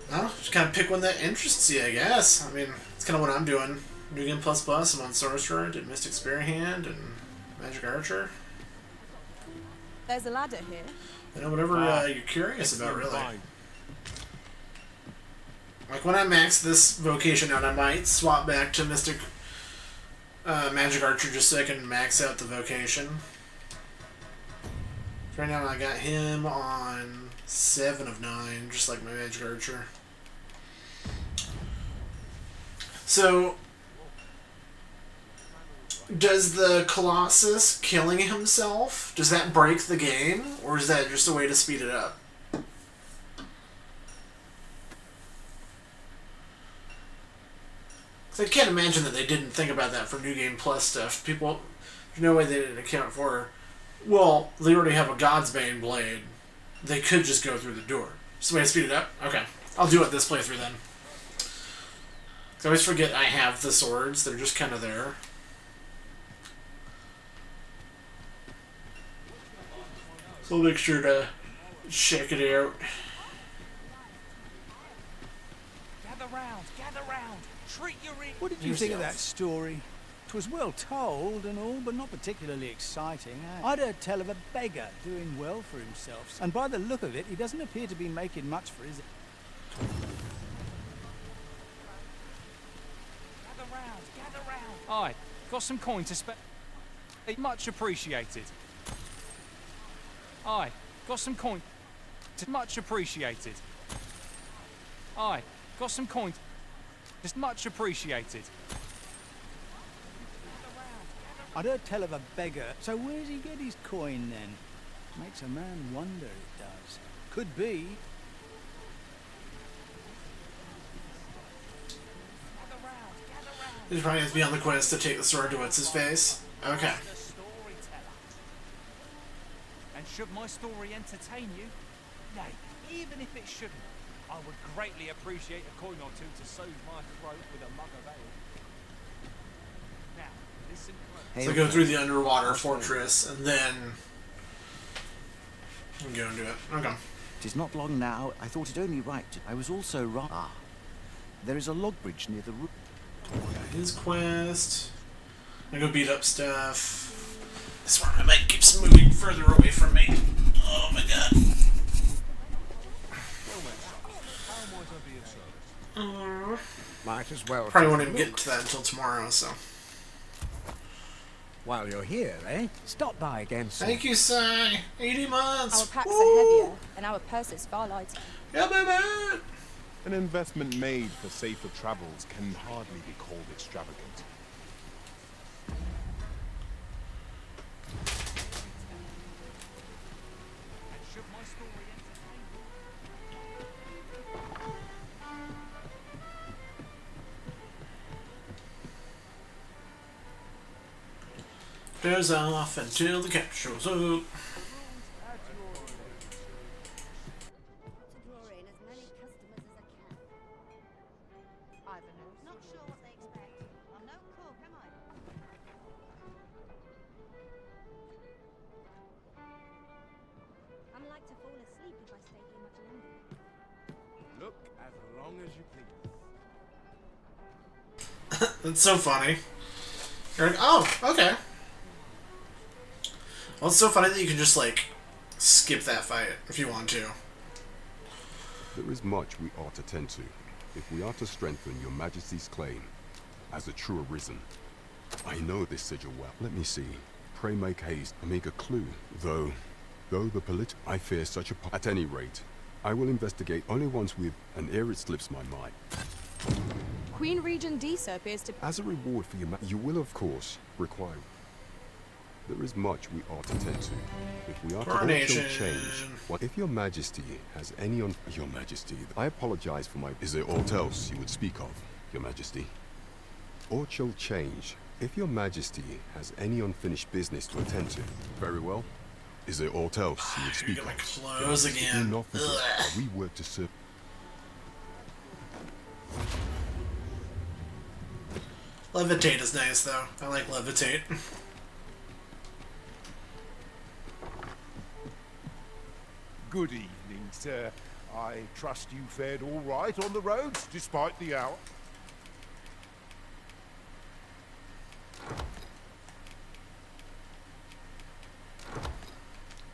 well, just kind of pick one that interests you, I guess. I mean, it's kind of what I'm doing. New Game Plus Plus, I'm on Sorcerer, did Mystic Spear Hand, and Magic Archer. There's a ladder here. You know, whatever you're curious about, really. Fine. Like, when I max this vocation out, I might swap back to Mystic Magic Archer just so I can max out the vocation. Right now I got him on 7 of 9, just like my Magic Archer. So, does the Colossus killing himself, does that break the game? Or is that just a way to speed it up? Because I can't imagine that they didn't think about that for New Game Plus stuff. People, there's no way they didn't account for, well, they already have a Godsbane blade. They could just go through the door. Just a way to speed it up? Okay. I'll do it this playthrough then. I always forget I have the swords. They're just kind of there. So I'll make sure to check it out. Gather round, gather round. Treat your What did you think of that story? 'Twas well told and all, but not particularly exciting. I'd heard tell of a beggar doing well for himself, and by the look of it, he doesn't appear to be making much for his... Gather round, gather round. Aye, got some coin to spare. Much appreciated. Aye, got some coin. Much appreciated. Aye, got some coin. Just much appreciated. I'd heard tell of a beggar, so where does he get his coin then? Makes a man wonder, it does. Could be. He's probably has to be on the quest to take the sword to what's-his-face. Okay. And should my story entertain you, nay, even if it shouldn't, I would greatly appreciate a coin or two to soothe my throat with a mug of ale. Now, listen close. So go through the underwater fortress and then go and do it. Okay. It is not long now. I thought it only right. I was also wrong. Ah, there is a log bridge near the roof. Got his quest. I go beat up stuff. I swear my mic keeps moving further away from me. Oh my god. Might as well. Probably won't even get to that until tomorrow, so. While you're here, eh? Stop by again soon. Thank you, Si. 80 months. Our packs are heavier, and our purses far lighter. Yeah, baby. An investment made for safer travels can hardly be called extravagant. Goes off until the cat shows up. Look as long as you please. That's so funny. You're like, oh, okay. Well, it's so funny that you can just, like, skip that fight if you want to. There is much we ought to tend to, if we are to strengthen your majesty's claim as a true arisen. I know this sigil well. Let me see. Pray make haste. I make a clue. Though the I fear such a... At any rate, I will investigate only once we've... And ere it slips my mind. Queen Regent Disa appears to... As a reward for your you will, of course, require... There is much we ought to tend to. If we are to also change... What if your majesty has any on... Your majesty, I apologize for my... Is there aught else you would speak of, your majesty? Aught shall change. If your majesty has any unfinished business to attend to, very well. Is there aught else you would speak of? Close again. Do not forget, we work to serve... Levitate is nice, though. I like levitate. Good evening, sir. I trust you fared all right on the roads, despite the hour.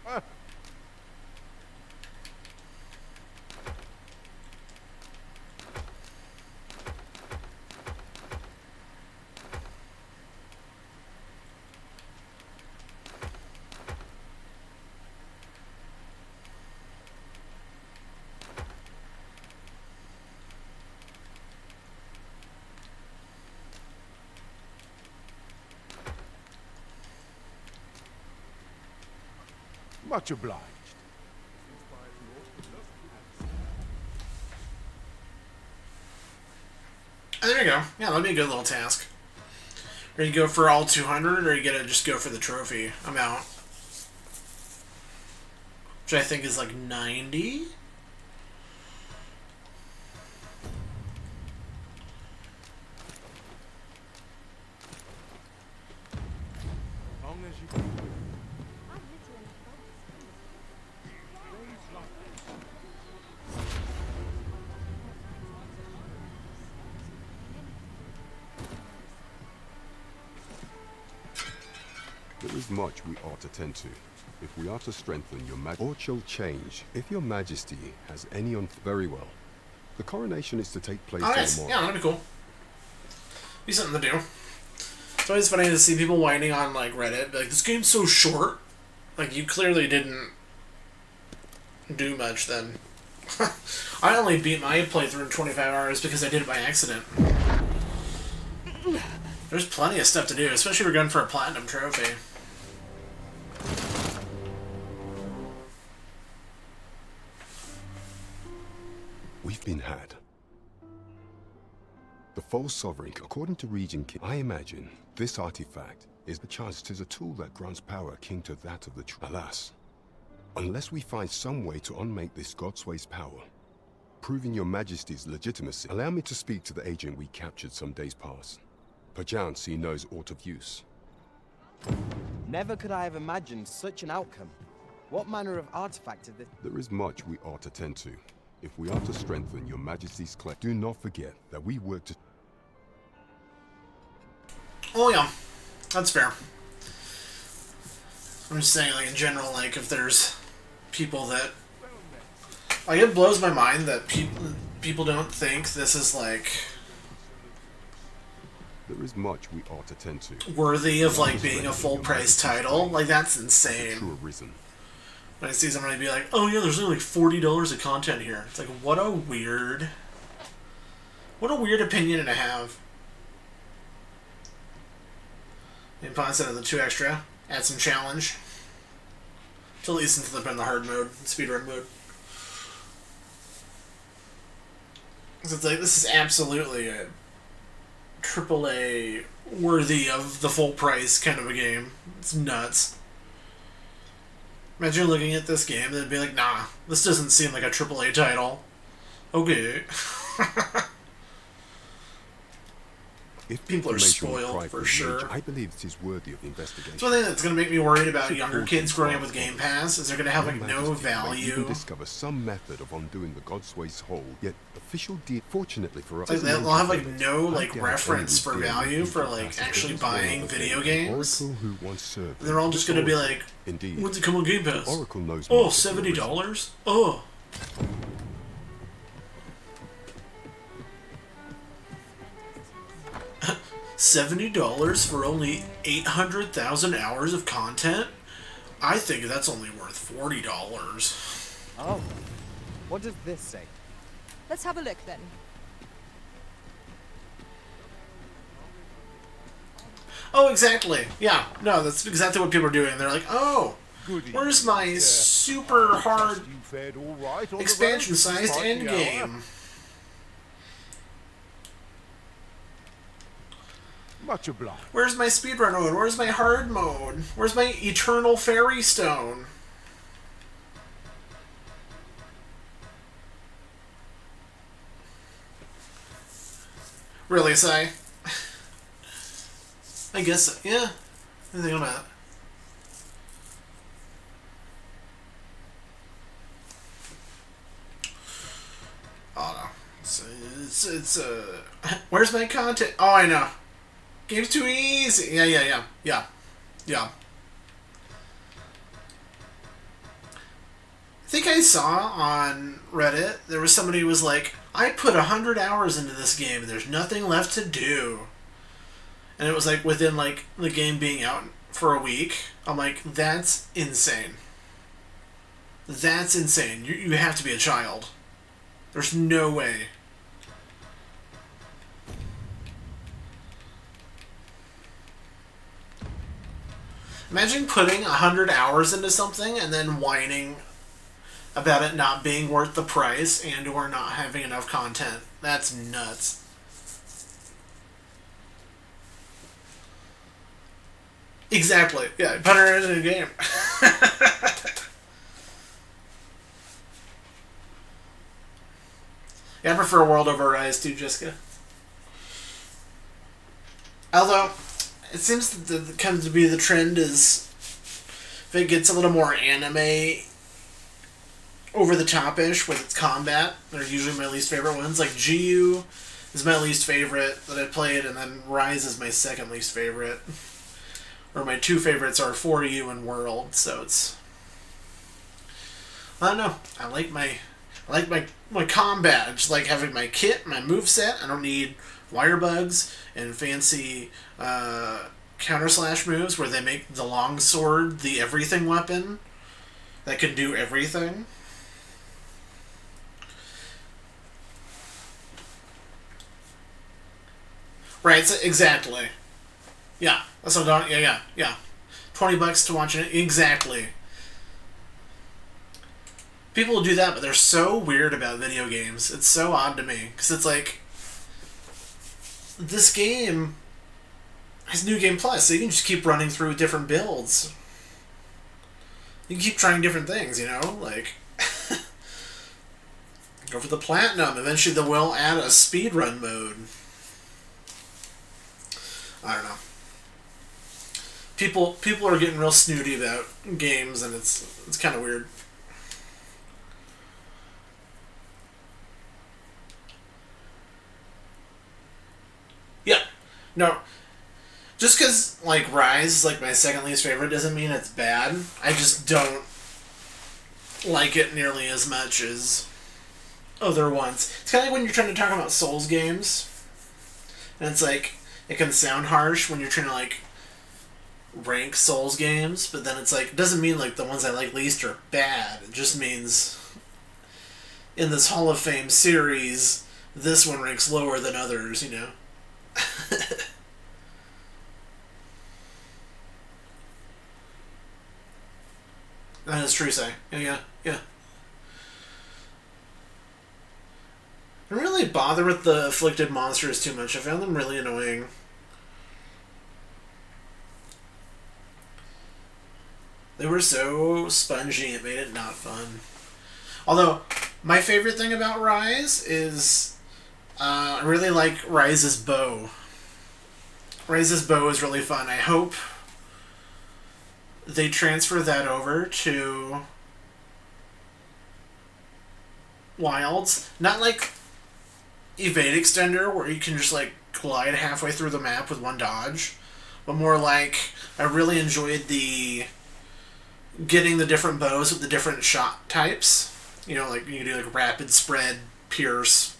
Ah. Much obliged. Oh, there you go. Yeah, that'd be a good little task. Or you go for all 200, or you gotta just go for the trophy amount. Which I think is like 90? Long as you can. There is much we ought to tend to. If we are to strengthen your majesty, or shall change, if your majesty has any on... Very well. The coronation is to take place tomorrow. Yeah, that'd be cool. Be something to do. It's always funny to see people whining on, like, Reddit. Like, this game's so short. Like, you clearly didn't do much then. I only beat my playthrough in 25 hours because I did it by accident. There's plenty of stuff to do, especially if you're going for a platinum trophy. We've been had. The false sovereign, according to Regent King, I imagine this artifact is the chance. 'Tis a tool that grants power akin to that of the Alas, unless we find some way to unmake this Godsway's power, proving your majesty's legitimacy, allow me to speak to the agent we captured some days past. Perchance he knows aught of use. Never could I have imagined such an outcome. What manner of artifact is this? There is much we ought to tend to. If we are to strengthen your majesty's claim, do not forget that we work to... Oh yeah, that's fair. I'm just saying, like, in general, like, if there's people that... Like, it blows my mind that people don't think this is, like... There is much we ought to tend to. Worthy of, like, being a full-price title. Like, that's insane. True reason. When I see somebody be like, oh yeah, there's only like $40 of content here. It's like, what a weird opinion to have. And instead of the 2 extra, add some challenge. Till at least until they're in the hard mode, speedrun mode. So it's like, this is absolutely a AAA worthy of the full price kind of a game. It's nuts. Imagine looking at this game and it'd be like, nah, this doesn't seem like a AAA title. Okay. If people are spoiled, for sure. I believe it is worthy of investigation. So one thing that's going to make me worried about younger kids growing up with Game Pass is they're going to have like no You value. can discover some method of undoing the Godsway's hold, yet official deal. Fortunately for us, Like they'll have like no like reference for value for like actually buying video games. Oracle who once served. They're all just going to be like, indeed. when's it come on Game Pass? Oracle knows. Oh, $70? Oh. $70 for only 800,000 hours of content? I think that's only worth $40. Oh, what does this say? Let's have a look then. Oh, exactly. Yeah, no, that's exactly what people are doing. They're like, oh, where's my super hard expansion-sized endgame? Much obliged. Where's my speedrun mode? Where's my hard mode? Where's my eternal fairy stone? Really, Sai? I guess so. Yeah. I think I'm at. It's where's my content? Oh, I know. Game's too easy. Yeah. I think I saw on Reddit there was somebody who was like, I put 100 hours into this game and there's nothing left to do. And it was like within like the game being out for a week. I'm like, that's insane. That's insane. You have to be a child. There's no way. Imagine putting 100 hours into something and then whining about it not being worth the price and or not having enough content. That's nuts. Exactly. Yeah, put her in a game. Yeah, I prefer World over Rise too, Jessica. Although, it seems that comes to be the trend is if it gets a little more anime over the top-ish with its combat, they're usually my least favorite ones. Like GU is my least favorite that I played, and then Rise is my second least favorite. Or my two favorites are 4U and World, so it's... I don't know. I like my combat. I just like having my kit, my moveset. I don't need wire bugs and fancy counter slash moves where they make the long sword the everything weapon that can do everything. Right, so exactly. Yeah, that's what I'm talking. Yeah. $20 to watch it. Exactly. People will do that, but they're so weird about video games. It's so odd to me because it's like this game has New Game Plus, so you can just keep running through different builds. You can keep trying different things, you know, like go for the platinum. Eventually, they will add a speedrun mode. I don't know. People are getting real snooty about games, and it's kind of weird. Yeah, no. Just because like Rise is like my second least favorite doesn't mean it's bad. I just don't like it nearly as much as other ones. It's kind of like when you're trying to talk about Souls games, and it's like it can sound harsh when you're trying to like rank Souls games, but then it's like it doesn't mean like the ones I like least are bad. It just means in this Hall of Fame series, this one ranks lower than others, you know. That is true, say. Yeah. I don't really bother with the afflicted monsters too much. I found them really annoying. They were so spongy, it made it not fun. Although, my favorite thing about Rise is I really like Rise's bow. Rise's bow is really fun. I hope they transfer that over to Wilds. Not like Evade Extender, where you can just like glide halfway through the map with one dodge, but more like I really enjoyed the getting the different bows with the different shot types. You know, like you can do like rapid, spread, pierce,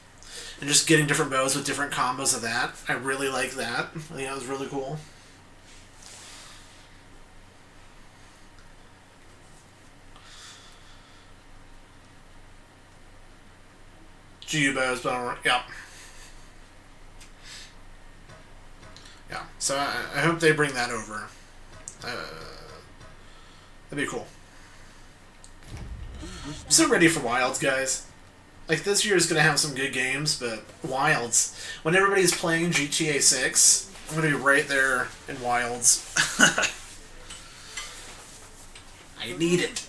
and just getting different bows with different combos of that. I really like that. I think that was really cool. GU bows, but yeah. Yeah, so I hope they bring that over. That'd be cool. I'm so ready for Wilds, guys. Like, this year is going to have some good games, but Wilds. When everybody's playing GTA 6, I'm going to be right there in Wilds. I need it.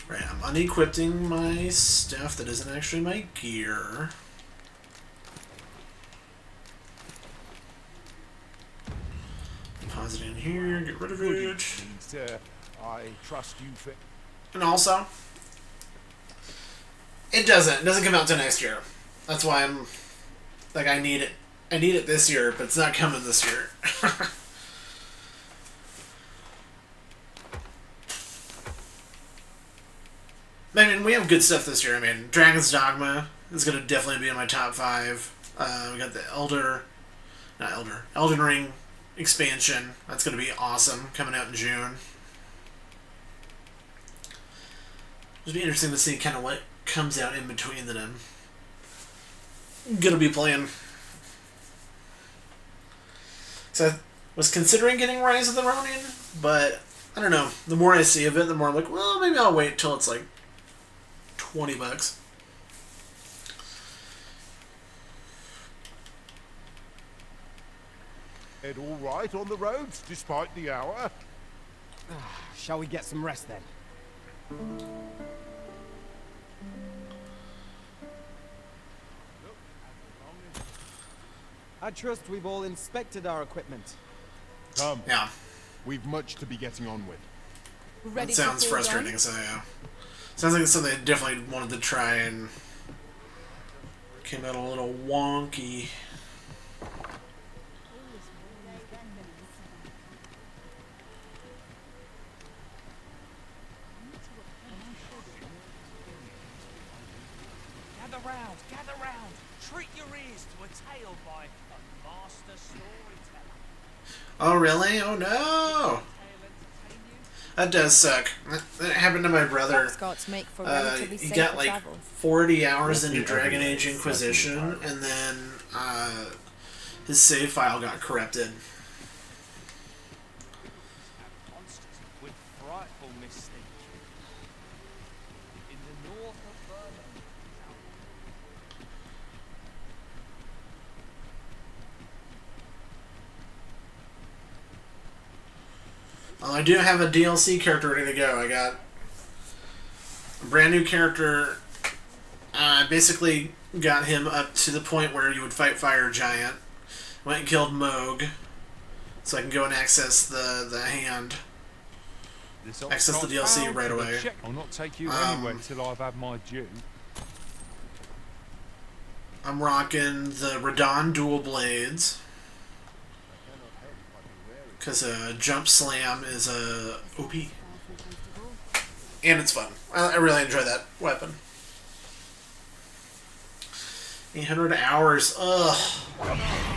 Right, I'm unequipping my stuff that isn't actually my gear. Deposit in here, get rid of it. I trust you for... And also, it doesn't come out till next year. That's why I'm like, I need it this year, but it's not coming this year. I mean, we have good stuff this year. I mean, Dragon's Dogma is going to definitely be in my top 5. We got the Elden Ring expansion. That's going to be awesome, coming out in June. It'll be interesting to see kind of what comes out in between that I'm going to be playing. So I was considering getting Rise of the Ronin, but I don't know. The more I see of it, the more I'm like, well, maybe I'll wait till it's like $20. Head all right on the roads, despite the hour? Shall we get some rest then? I trust we've all inspected our equipment. Come. Yeah. We've much to be getting on with. That sounds frustrating, so yeah. Sounds like it's something I definitely wanted to try and came out a little wonky. Gather round. Treat your ears to a tale by a master storyteller. Oh, really? Oh, no! That does suck. That happened to my brother. He got like 40 hours into Dragon Age Inquisition, and then his save file got corrupted. With frightful mystique. In the north of Berlin. Well, I do have a DLC character ready to go. I got a brand new character. I basically got him up to the point where you would fight Fire Giant. Went and killed Moog, so I can go and access the hand. Access the DLC right away. I'll not take you anywhere until I've had my due. I'm rocking the Radon Dual Blades. Because Jump Slam is a OP. And it's fun. I really enjoy that weapon. 800 hours. Ugh.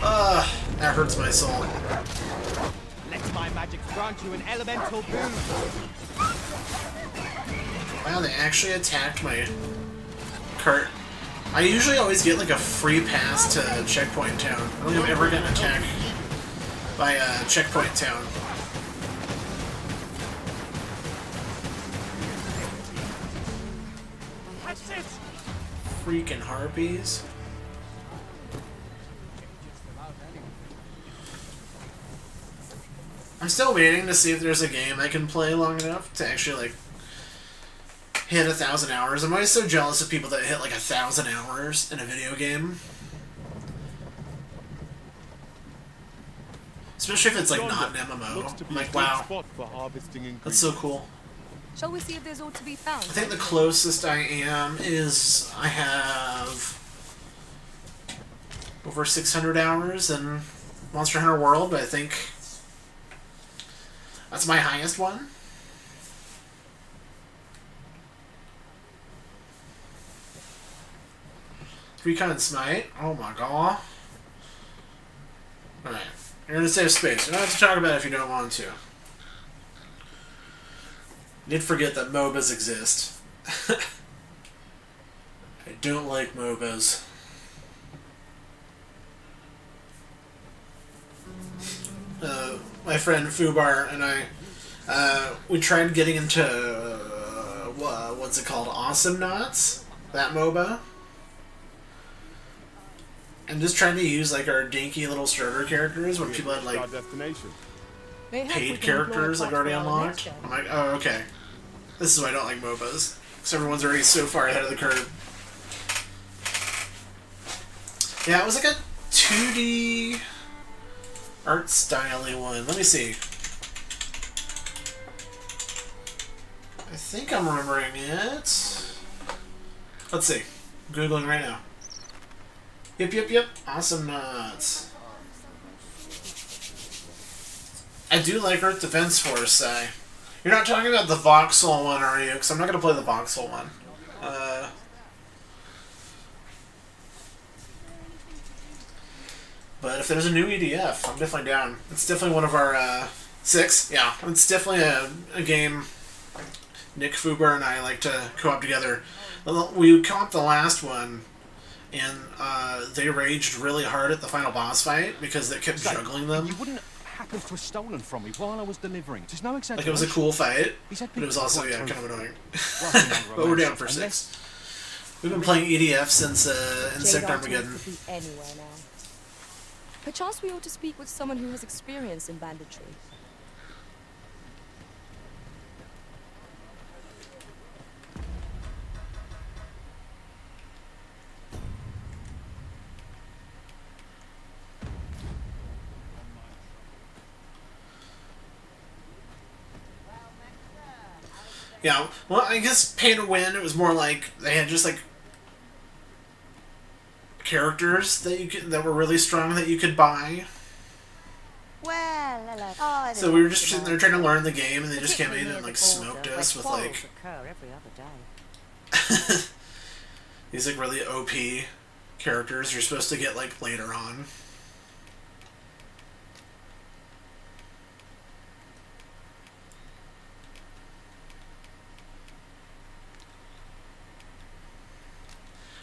Ugh. That hurts my soul. Let my magic grant you an elemental boon. Wow, they actually attacked my cart. I usually always get like a free pass to Checkpoint Town. I don't think I've ever gotten attacked by Checkpoint Town. Freaking harpies. I'm still waiting to see if there's a game I can play long enough to actually like hit 1,000 hours. I'm always so jealous of people that hit like 1,000 hours in a video game. Especially if it's like not an MMO. I'm like, wow, that's so cool. Shall we see if there's all to be found? I think the closest I am is I have over 600 hours in Monster Hunter World, but I think that's my highest one. Recon Smite. Oh my god. Alright. You're in a safe space. You don't have to talk about it if you don't want to. You did forget that MOBAs exist. I don't like MOBAs. My friend Fubar and I, we tried getting into, what's it called? Awesome Knots? That MOBA? And just trying to use like our dinky little starter characters when people had like paid characters like already unlocked. I'm like, oh, okay. This is why I don't like MOBAs. Because everyone's already so far ahead of the curve. Yeah, it was like a 2D art style-y one. Let me see. I think I'm remembering it. Let's see. Googling right now. Yep. Awesome nuts. I do like Earth Defense Force. You're not talking about the voxel one, are you? Because I'm not going to play the voxel one. But if there's a new EDF, I'm definitely down. It's definitely one of our 6. Yeah, it's definitely a game Nick Fuber and I like to co-op together. We co-opted the last one, and they raged really hard at the final boss fight because they kept juggling them. You wouldn't happen to have stolen from me while I was delivering. There's no exaggeration. Like, it was a cool fight, but it was also, yeah, kind of annoying. But we're down for 6. We've been playing EDF since Insect Armageddon. Anywhere now. Perchance we ought to speak with someone who has experience in banditry. Yeah, well, I guess pay to win, it was more like they had just like characters that were really strong that you could buy. Well, hello. Oh, So we were just sitting there trying to learn the game, and they just came in and like smoked us with like these like really OP characters you're supposed to get like later on.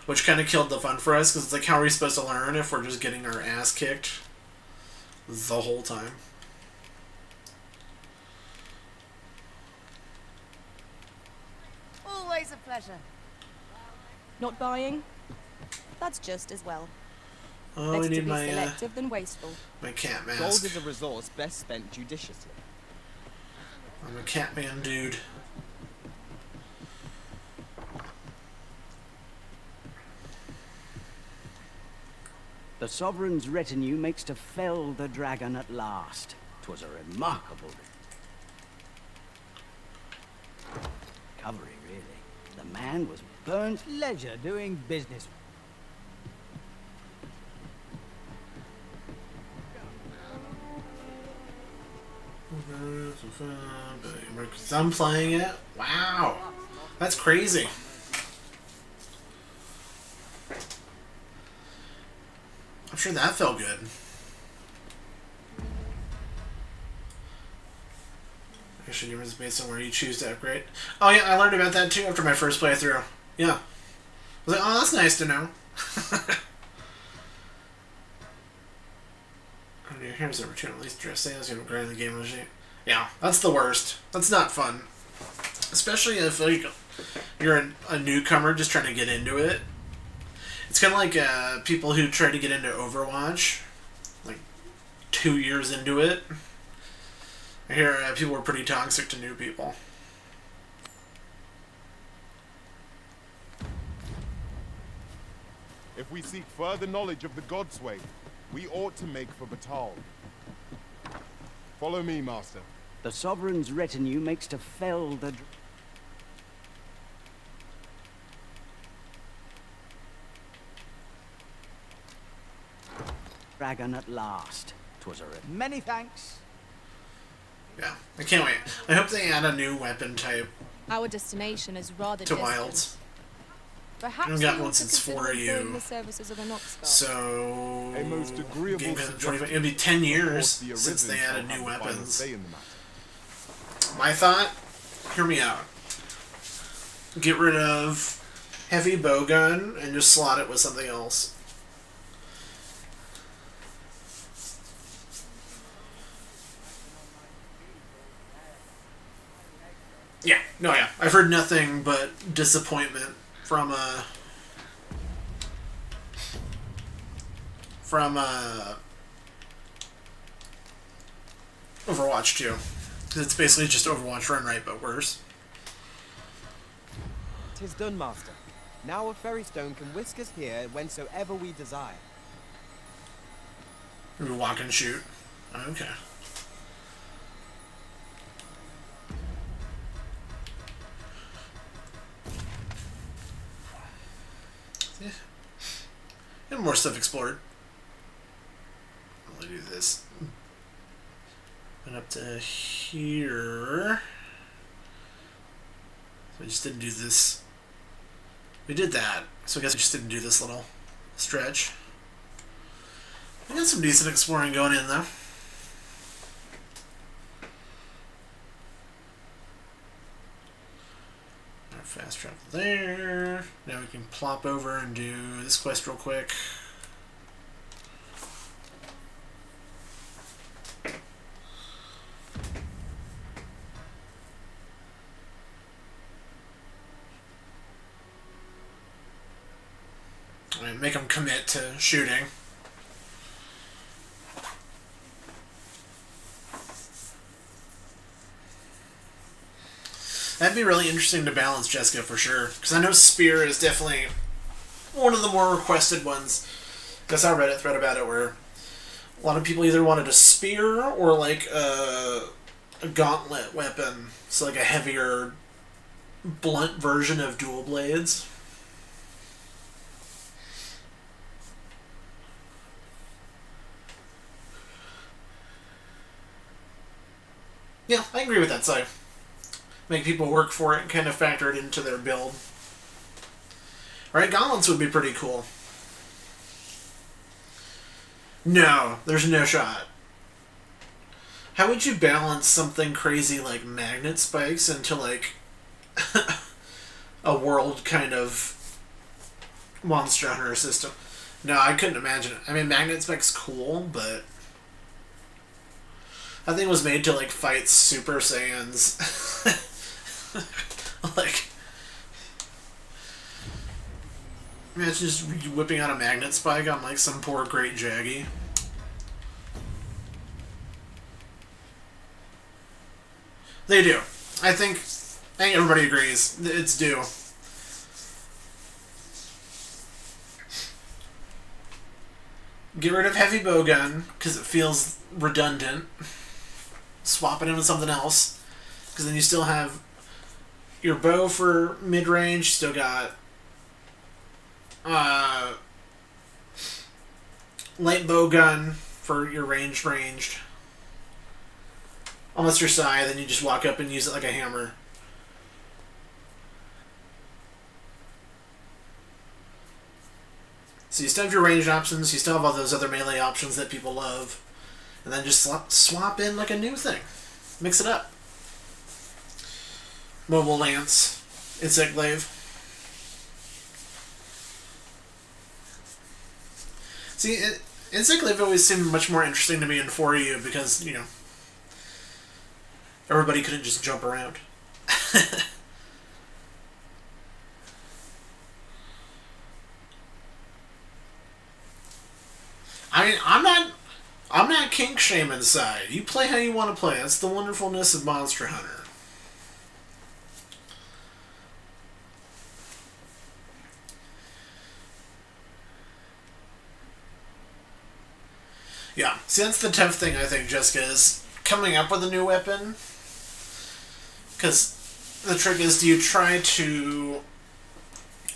Which kind of killed the fun for us, because it's like, how are we supposed to learn if we're just getting our ass kicked the whole time? Always a pleasure. Not buying? That's just as well. Oh, Better I need to be my selective than wasteful. my cat mask. Gold is a resource best spent judiciously. I'm a Catman dude. The Sovereign's retinue makes to fell the dragon at last. 'Twas a remarkable recovery, really. The man was burnt. Leisure doing business. I'm playing it. Wow, that's crazy. I'm sure that felt good. Actually, yours is based on where you choose to upgrade. Oh yeah, I learned about that too after my first playthrough. Yeah. I was like, oh, that's nice to know. Here's over 2 at least dress sales, you know, upgrade the game machine. Yeah, that's the worst. That's not fun. Especially if like you're a newcomer just trying to get into it. It's kind of like people who try to get into Overwatch, like 2 years into it. I hear people are pretty toxic to new people. If we seek further knowledge of the God's way, we ought to make for Batal. Follow me, Master. The Sovereign's retinue makes to fell the dragon at last. 'Twas a Many thanks. Yeah, I can't wait. I hope they add a new weapon type Our destination is rather to distant. Wilds. Perhaps I haven't we got ought one to since consider 4U. employing the services of a Noxguard. So A most agreeable game has 25 suggestion. it'll be 10 years Of course, the since they Arisen added shall new have the final weapons. say in the matter. My thought, hear me out. Get rid of heavy bowgun and just slot it with something else. Yeah, no, yeah. I've heard nothing but disappointment from Overwatch 2. Because it's basically just Overwatch Run Right, but worse. 'Tis done, Master. Now a ferrystone can whisk us here whensoever we desire. We walk and shoot. Okay. more stuff explored. I'll do this. Went up to here. So we just didn't do this. We did that, so I guess we just didn't do this little stretch. We got some decent exploring going in, though. Fast travel there. Now we can plop over and do this quest real quick. And make them commit to shooting. That'd be really interesting to balance, Jessica, for sure. Because I know Spear is definitely one of the more requested ones. Because I read a thread about it where a lot of people either wanted a spear or like a gauntlet weapon. So like a heavier, blunt version of dual blades. Yeah, I agree with that side. Make people work for it and kind of factor it into their build. Alright, gauntlets would be pretty cool. No, there's no shot. How would you balance something crazy like magnet spikes into like a world kind of Monster Hunter system? No, I couldn't imagine it. I mean, magnet spikes cool, but that thing was made to like fight Super Saiyans. Like, imagine just whipping out a magnet spike on like some poor Great Jaggy. They do. I think everybody agrees. It's due. Get rid of heavy bowgun because it feels redundant. Swap it in with something else because then you still have your bow for mid-range. Still got light bowgun for your ranged. Unless you're Sai, then you just walk up and use it like a hammer. So you still have your ranged options, you still have all those other melee options that people love. And then just swap in like a new thing. Mix it up. Mobile Lance. Insect Glaive. See, Insect Glaive always seemed much more interesting to me in 4U because, you know, everybody couldn't just jump around. I mean, I'm not kink shaming side. You play how you want to play. That's the wonderfulness of Monster Hunter. Yeah, see, that's the tough thing, I think, Jessica, is coming up with a new weapon. Because the trick is, do you try to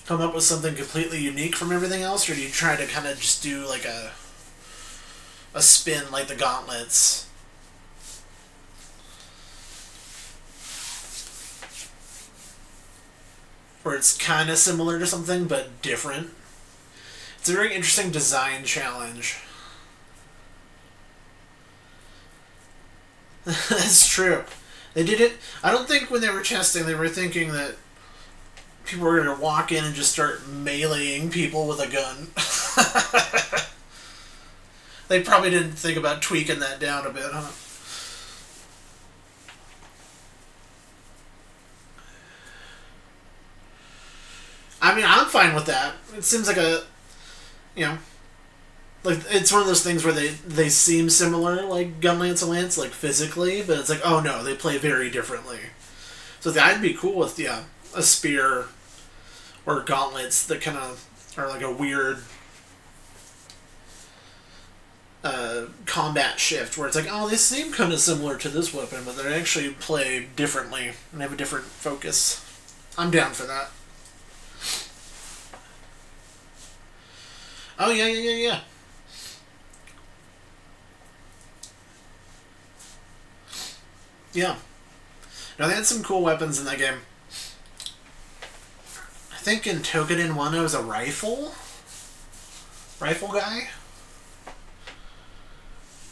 come up with something completely unique from everything else, or do you try to kind of just do like a spin like the gauntlets? Where it's kind of similar to something, but different. It's a very interesting design challenge. That's true. They did it. I don't think when they were testing, they were thinking that people were going to walk in and just start meleeing people with a gun. They probably didn't think about tweaking that down a bit, huh? I mean, I'm fine with that. It seems like a, you know, like it's one of those things where they seem similar, like Gun Lance and Lance, like physically, but it's like, oh no, they play very differently. So I'd be cool with, yeah, a spear or gauntlets that kind of are like a weird combat shift where it's like, oh, they seem kind of similar to this weapon, but they actually play differently and have a different focus. I'm down for that. Oh, yeah, yeah, yeah, yeah. Yeah. Now, they had some cool weapons in that game. I think in Tokuden 1 it was a rifle? Rifle guy?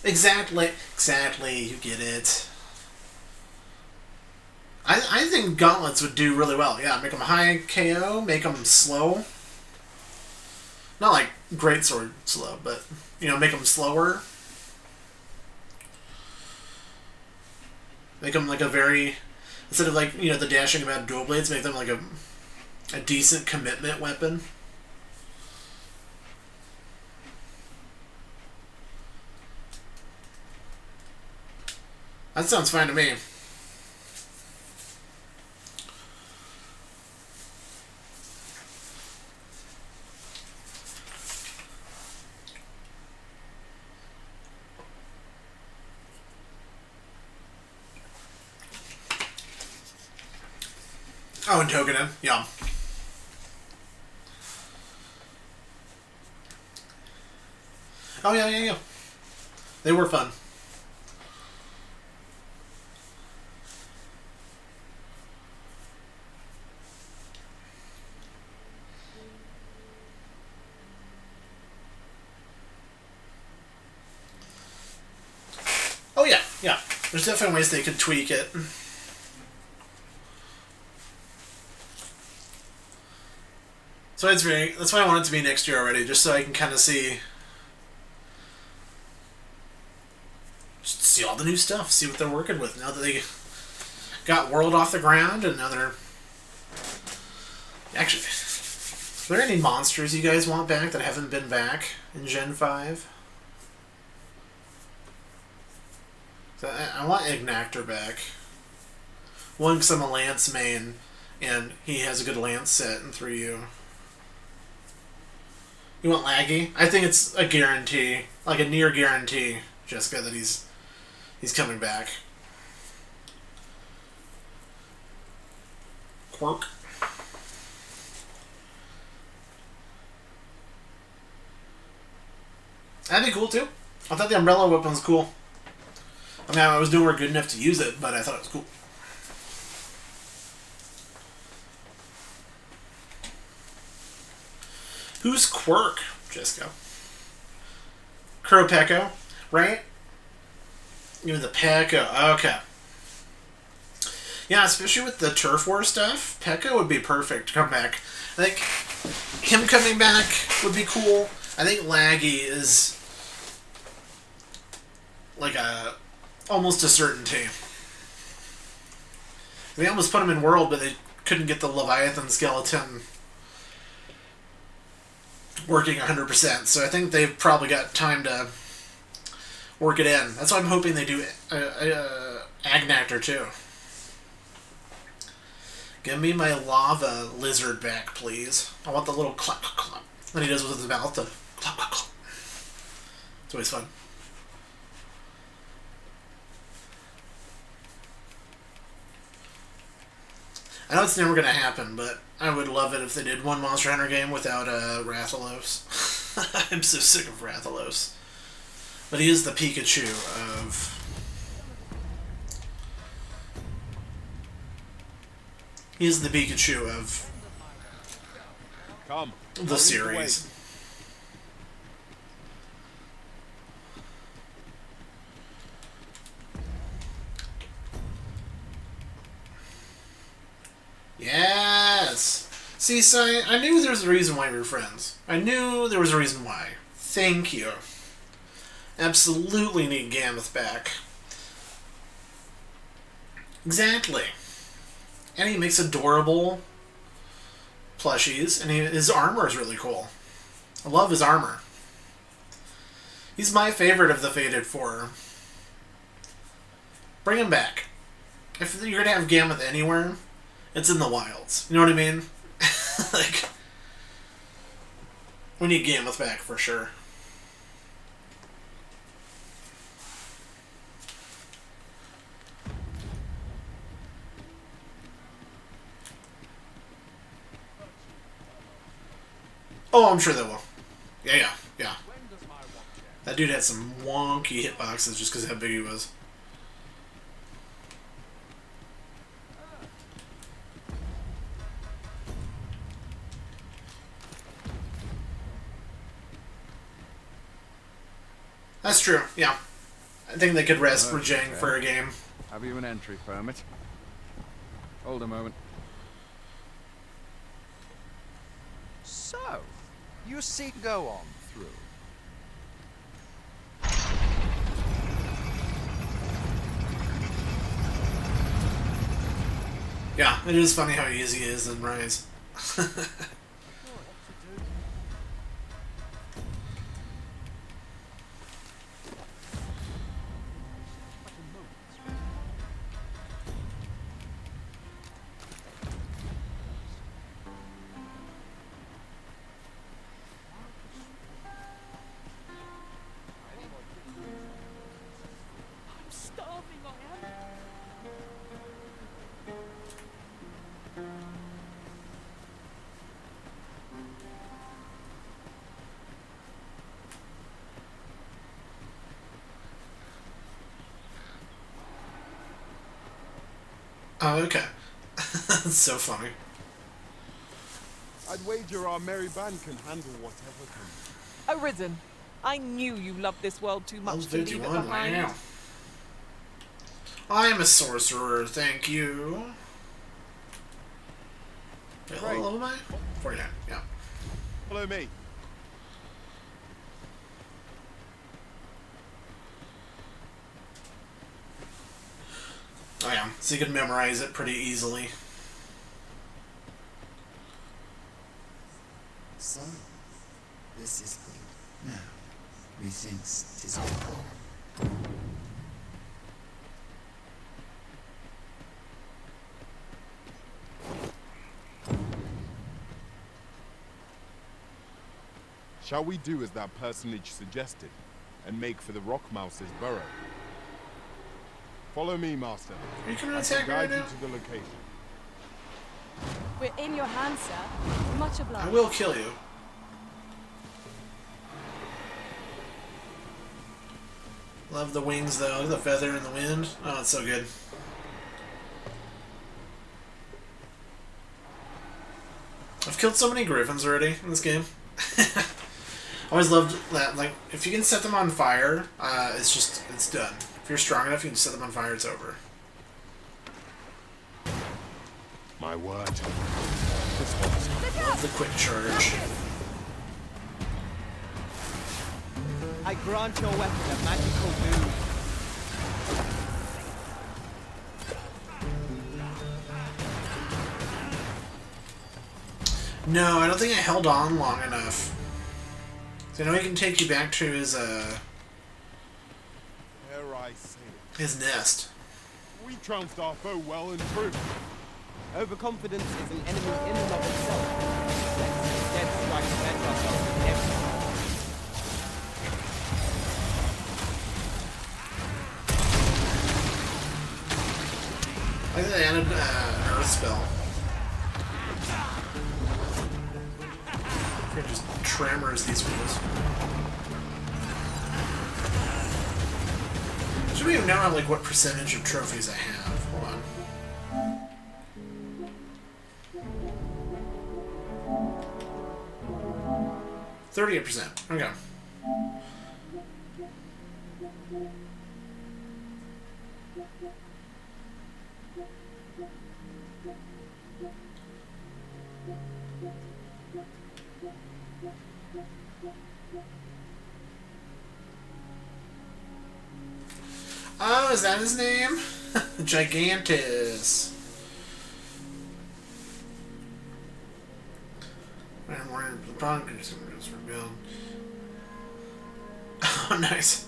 Exactly. Exactly, you get it. I think gauntlets would do really well. Yeah, make them high KO, make them slow. Not like greatsword slow, but, you know, make them slower. Make them like a very... Instead of like, you know, the dashing about dual blades, make them like a decent commitment weapon. That sounds fine to me. Oh, and Tokuden, yeah. Oh, yeah, yeah, yeah. They were fun. Oh, yeah, yeah. There's definitely ways they could tweak it. So that's why I want it to be next year already, just so I can kind of see all the new stuff, see what they're working with now that they got World off the ground, and now they're... Actually, are there any monsters you guys want back that haven't been back in Gen 5? So I want Ignactor back. One, because I'm a Lance main, and he has a good Lance set in 3U. You want Laggy? I think it's a guarantee, like a near guarantee, Jessica, that he's coming back. Quirk. That'd be cool too. I thought the umbrella weapon was cool. I mean, I was nowhere good enough to use it, but I thought it was cool. Who's Quirk, Jessica? Pecco, right? Even the Pecco. Okay. Yeah, especially with the turf war stuff, Pecco would be perfect to come back. I think him coming back would be cool. I think Laggy is like almost a certainty. They almost put him in World, but they couldn't get the Leviathan skeleton working 100%. So I think they've probably got time to work it in. That's why I'm hoping they do Agnactor too. Give me my lava lizard back, please. I want the little clap, clap, clap that he does with his mouth. The clap, clap, clap. It's always fun. I know it's never going to happen, but I would love it if they did one Monster Hunter game without Rathalos. I'm so sick of Rathalos. But he is the Pikachu of... He is the Pikachu of the series. Yes! See, so I knew there was a reason why we were friends. I knew there was a reason why. Thank you. Absolutely need Gammoth back. Exactly. And he makes adorable plushies, and his armor is really cool. I love his armor. He's my favorite of the Fated Four. Bring him back. If you're gonna have Gammoth anywhere, it's in the wilds. You know what I mean? Like, we need Gammoth back for sure. Oh, I'm sure they will. Yeah, yeah. dude had some wonky hitboxes just because of how big he was. That's true, yeah. I think they could rest Rajang for a game. Have you an entry permit? Hold a moment. So, you see, go on through. Yeah, it is funny how easy it is in Rise. Oh, okay. That's so funny. I'd wager our merry band can handle whatever comes. Arisen. I knew you loved this world too much to leave it 51, behind. wow. I'm a sorcerer, thank you. Wait, what level am I? 49, yeah. Follow me. Oh yeah, so you can memorize it pretty easily. So, this is good. Now, methinks 'tis all. Shall we do as that personage suggested, and make for the Rock Mouse's burrow? Follow me, Master. Are you gonna I attack shall me right guide you now? to the location. We're in your hands, sir. Much obliged. I will kill you. Love the wings though, the feather and the wind. Oh, it's so good. I've killed so many griffins already in this game. I always loved that, like, if you can set them on fire, it's done. If you're strong enough, you can set them on fire, it's over. My word. Love the quick charge. I grant your weapon a magical boon. No, I don't think I held on long enough. So I know he can take you back to his, Ere I say it, his nest. we trounced our foe well and true. Overconfidence is an enemy in and of itself. Let's instead try to defend ourselves with everything. I think they added an earth spell. It just tremors these fools. Should we even know like what percentage of trophies I have? Hold on. 38%. Okay. Oh, is that his name? Gigantus. Oh, nice.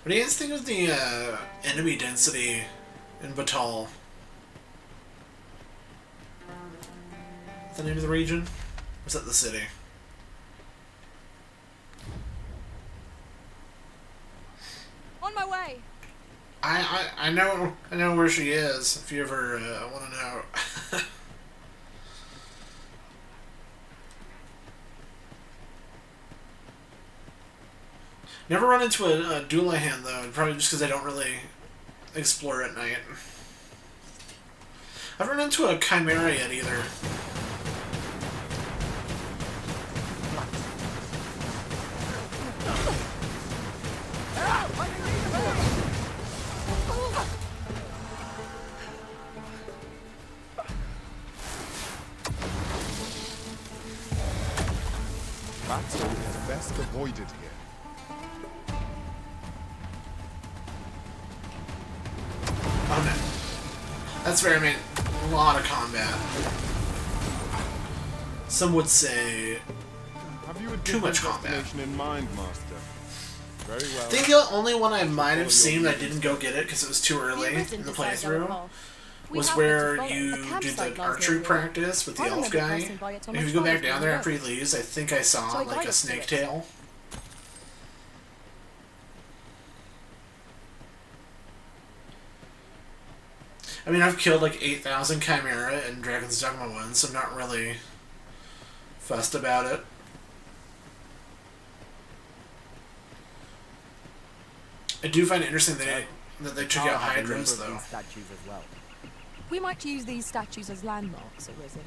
What do you guys think of the enemy density in Batal? What's the name of the region? Or is that the city? On my way. I know where she is. If you ever want to know. Never run into a Doulahan though, probably just because I don't really explore at night. I haven't run into a Chimera yet either. Battle is best avoided here. Oh no. That's fair, I mean, a lot of combat. Some would say Have you a too much different combat. destination in mind, Master? Very well. I think the only one I might have seen that I didn't go get it because it was too early in the playthrough was where you do the archery practice with the elf guy. And if you go back down there after he leaves, I think I saw like a snake tail. I mean, I've killed like 8,000 Chimera in Dragon's Dogma 1, so I'm not really fussed about it. I do find it interesting that they took out Hydras, though. Statues as well. We might use these statues as landmarks, Arisen.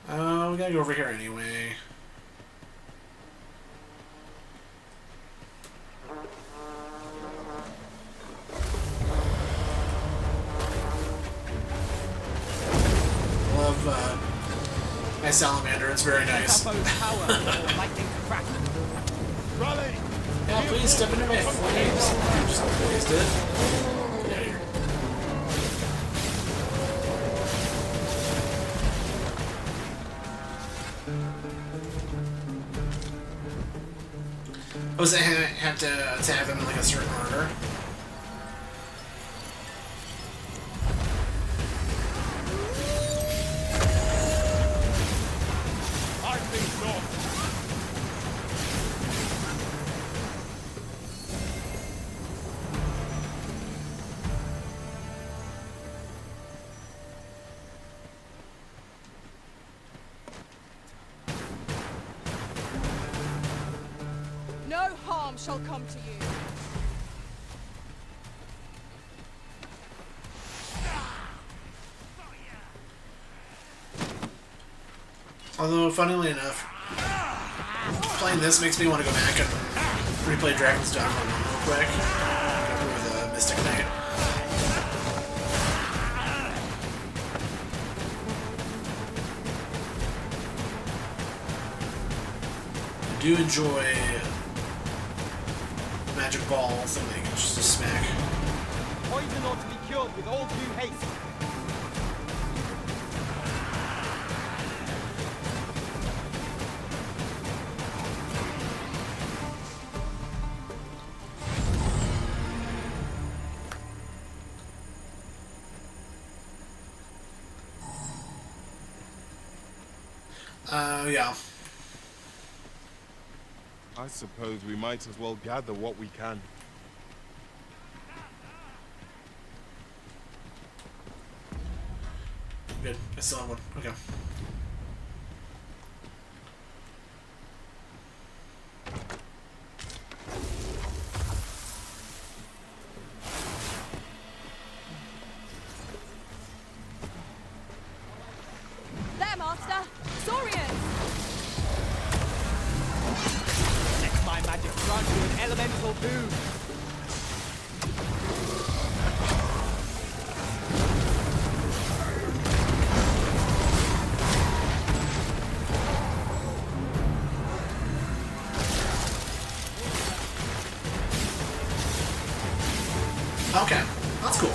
We gotta go over here anyway. Love my salamander, it's very nice. Yeah, please step into my flames. I just wasted it. Get out of here. Oh, does it have to have them in like a certain order? I think not. No harm shall come to you. Although, funnily enough, playing this makes me want to go back and replay Dragon's Dogma real quick. With Mystic Knight. I do enjoy magic ball thing that you can just smack. Poison ought to be cured with all due haste. Yeah. I suppose we might as well gather what we can. Good. I still have one. Okay. There, Master! Saurians! Let my magic grant you an elemental boon. Okay. That's cool.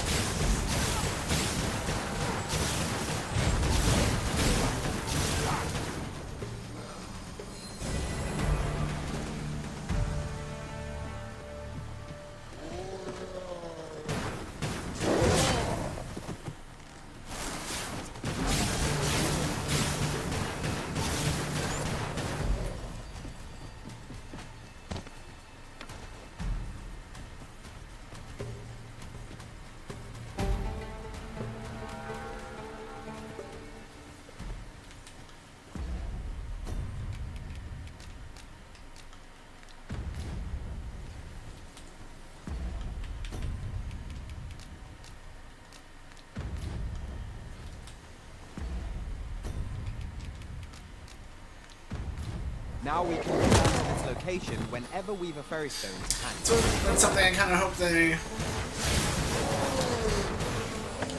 Now we can return to this location whenever we've a ferry stone to hand. So that's something I kind of hope they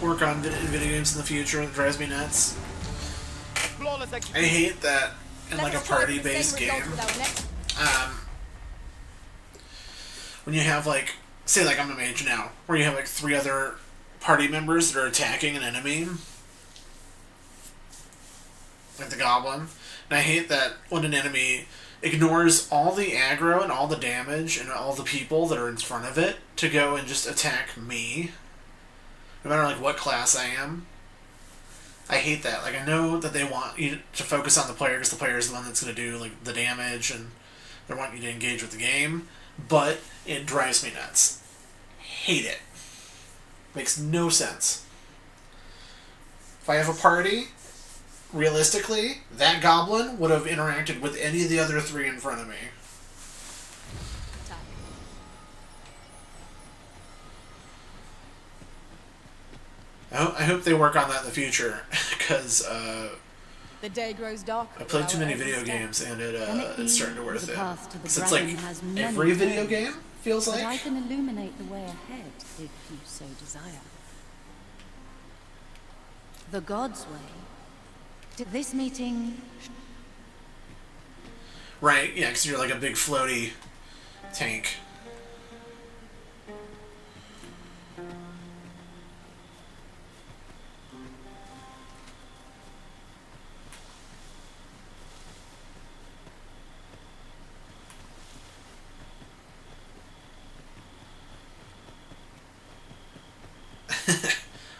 work on in video games in the future. That drives me nuts. I hate that in like a party-based game. When you have like, say like I'm a mage now, where you have like 3 other party members that are attacking an enemy, like the goblin, and I hate that when an enemy ignores all the aggro and all the damage and all the people that are in front of it to go and just attack me, no matter like what class I am. I hate that. Like, I know that they want you to focus on the player because the player is the one that's going to do like the damage and they want you to engage with the game, but it drives me nuts. Hate it. Makes no sense. If I have a party, realistically, that goblin would have interacted with any of the other 3 in front of me. I hope they work on that in the future, because the day grows dark. I played too many video games, and it's starting to wear thin. So it's like every video game feels like. But I can illuminate the way ahead if you so desire. The God's way. This meeting. Right, yeah, because you're like a big floaty tank.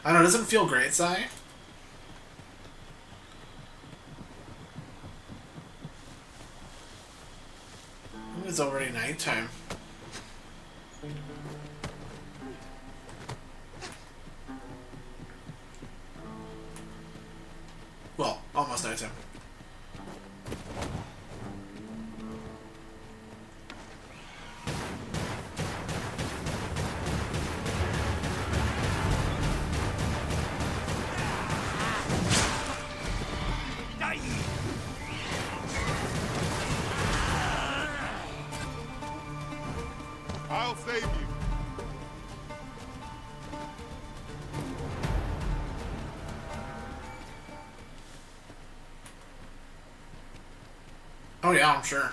I don't know, it doesn't feel great, Si. I think it's already nighttime. Well, almost nighttime. I'll save you. Oh yeah, I'm sure.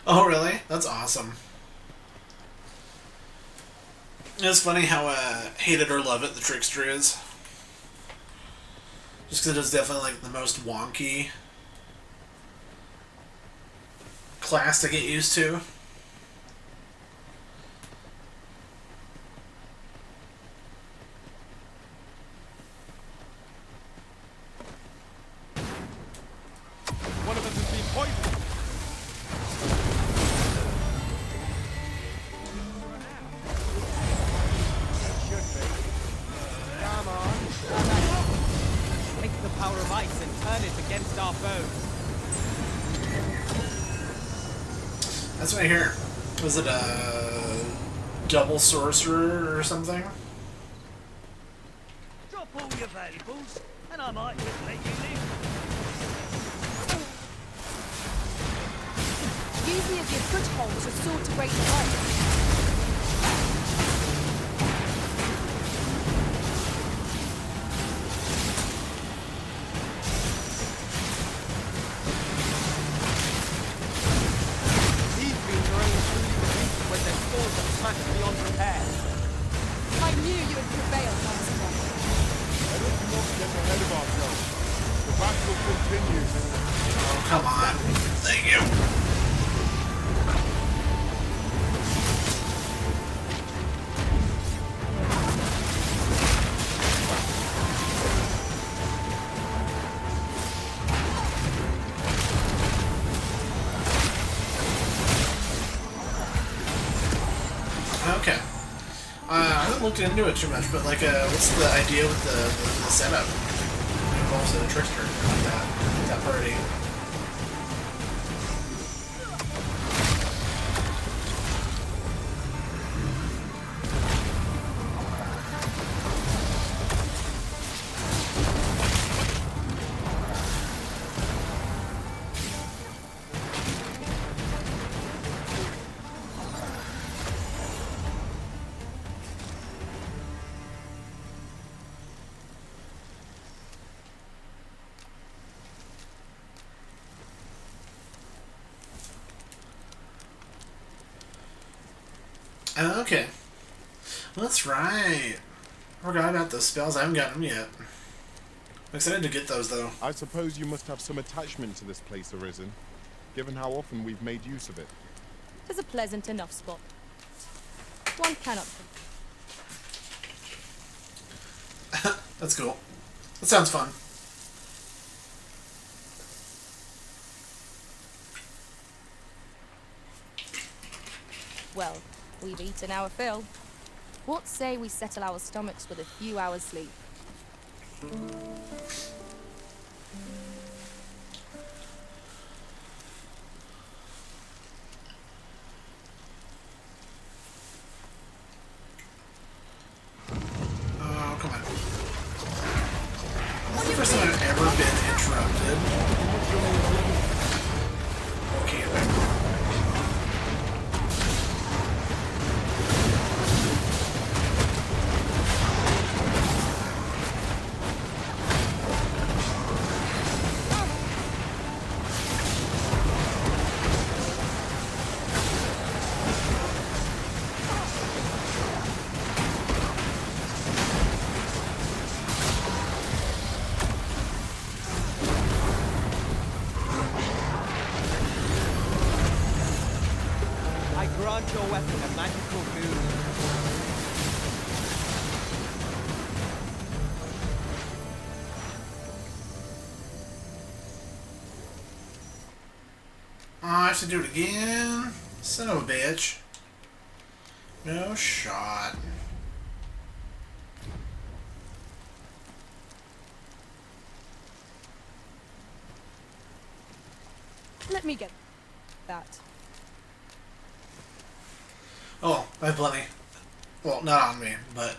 Oh really? That's awesome. It's funny how hate it or love it the Trickster is. Just because it is definitely like the most wonky class to get used to. One of us has been poisoned. Come on. Take the power of ice and turn it against our foes. That's what I hear. Was it a double sorcerer or something? Drop all your valuables, and I might just let you live. Use me as your foothold to soar to great heights. Beyond repair. I knew you would prevail, Master. Let us not get ahead of ourselves. The battle continues. Oh, come on. Thank you. Okay. I haven't looked into it too much, but like, what's the idea with the setup? It involves a trickster like that party. Okay. That's right. I forgot about those spells. I haven't gotten them yet. I'm excited to get those, though. I suppose you must have some attachment to this place, Arisen, given how often we've made use of it. It's a pleasant enough spot. One cannot. That's cool. That sounds fun. Well, we've eaten our fill. What say we settle our stomachs with a few hours sleep? Oh, come on. That's the first time I've ever been interrupted. Okay, Grant your weapon a magical boon. Oh, I have to do it again? Son of a bitch. No shot. Let me get that. Oh, I have plenty. Well, not on me, but...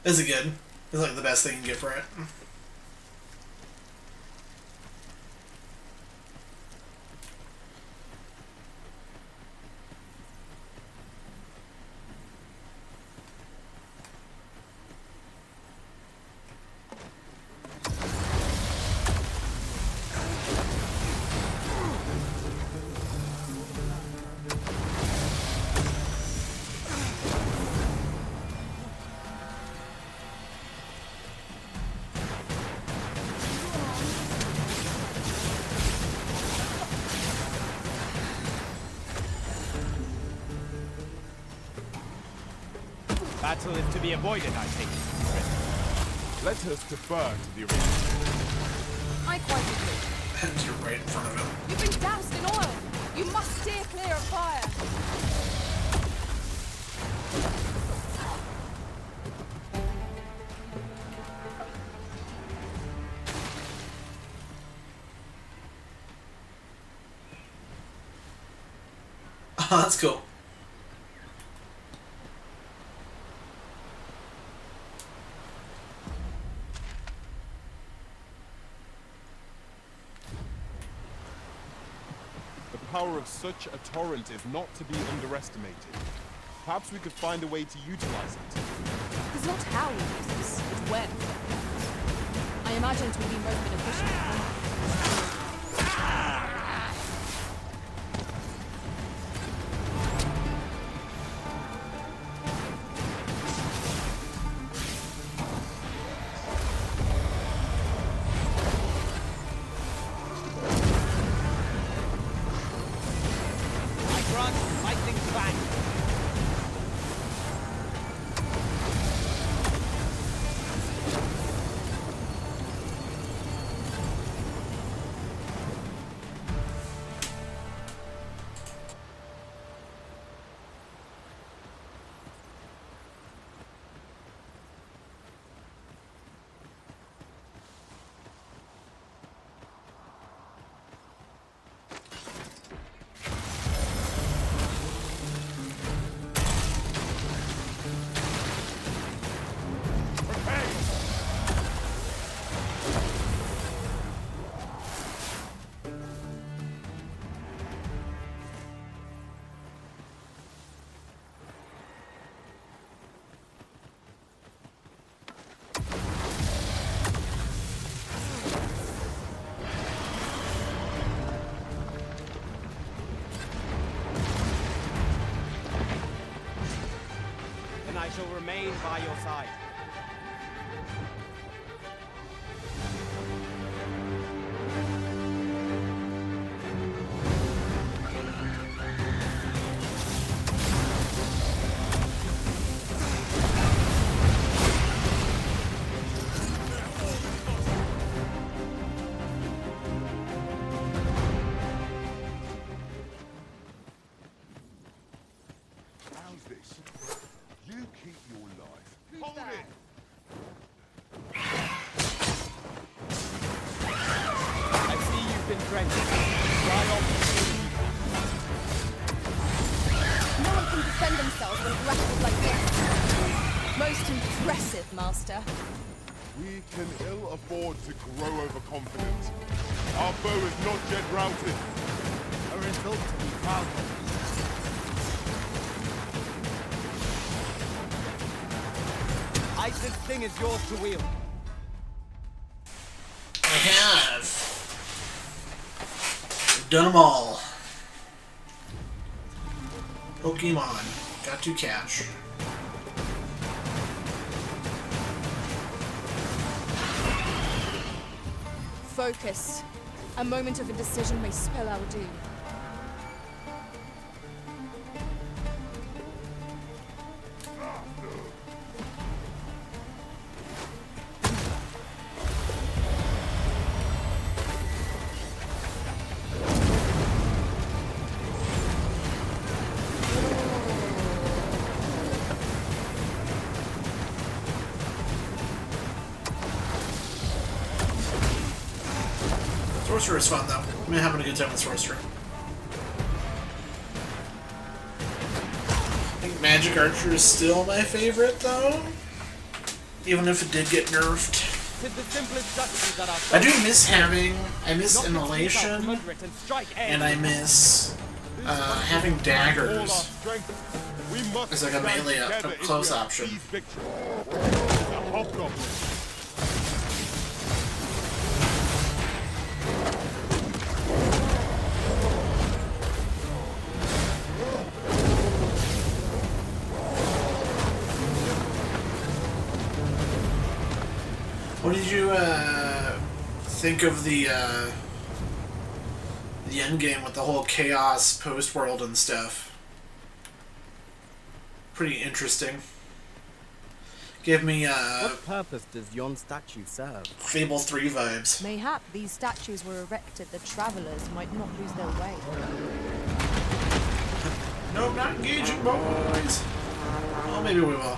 Is it good? It's like the best thing you can get for it. Battle is to be avoided, I think. Let us defer to the original. I quite agree. And you're right in front of him. You've been doused in oil. You must steer clear of fire. Oh, that's cool. The power of such a torrent is not to be underestimated. Perhaps we could find a way to utilize it. It's not how we use this, it's when. I imagine it will be most beneficial. being by your side. How's this? You keep your life. Hold it! I see you've been drenched. Dry off. No one can defend themselves when grappled like this. Most impressive, Master. We can ill afford to grow overconfident. Our foe is not yet routed. A result to be proud of. This thing is yours to wield. I have done them all. Pokemon. Got to catch. Focus. A moment of indecision may spell our doom. Sorcerer is fun though. I'm having a good time with Sorcerer. I think Magic Archer is still my favorite though. Even if it did get nerfed. I do miss I miss Immolation, and I miss having daggers as like a melee up close option. What did you think of the end game with the whole chaos post world and stuff? Pretty interesting. Give me What purpose does yon statue serve? Fable 3 vibes. Mayhap these statues were erected that travelers might not lose their way. No, not engaging, boys. Oh, maybe we will.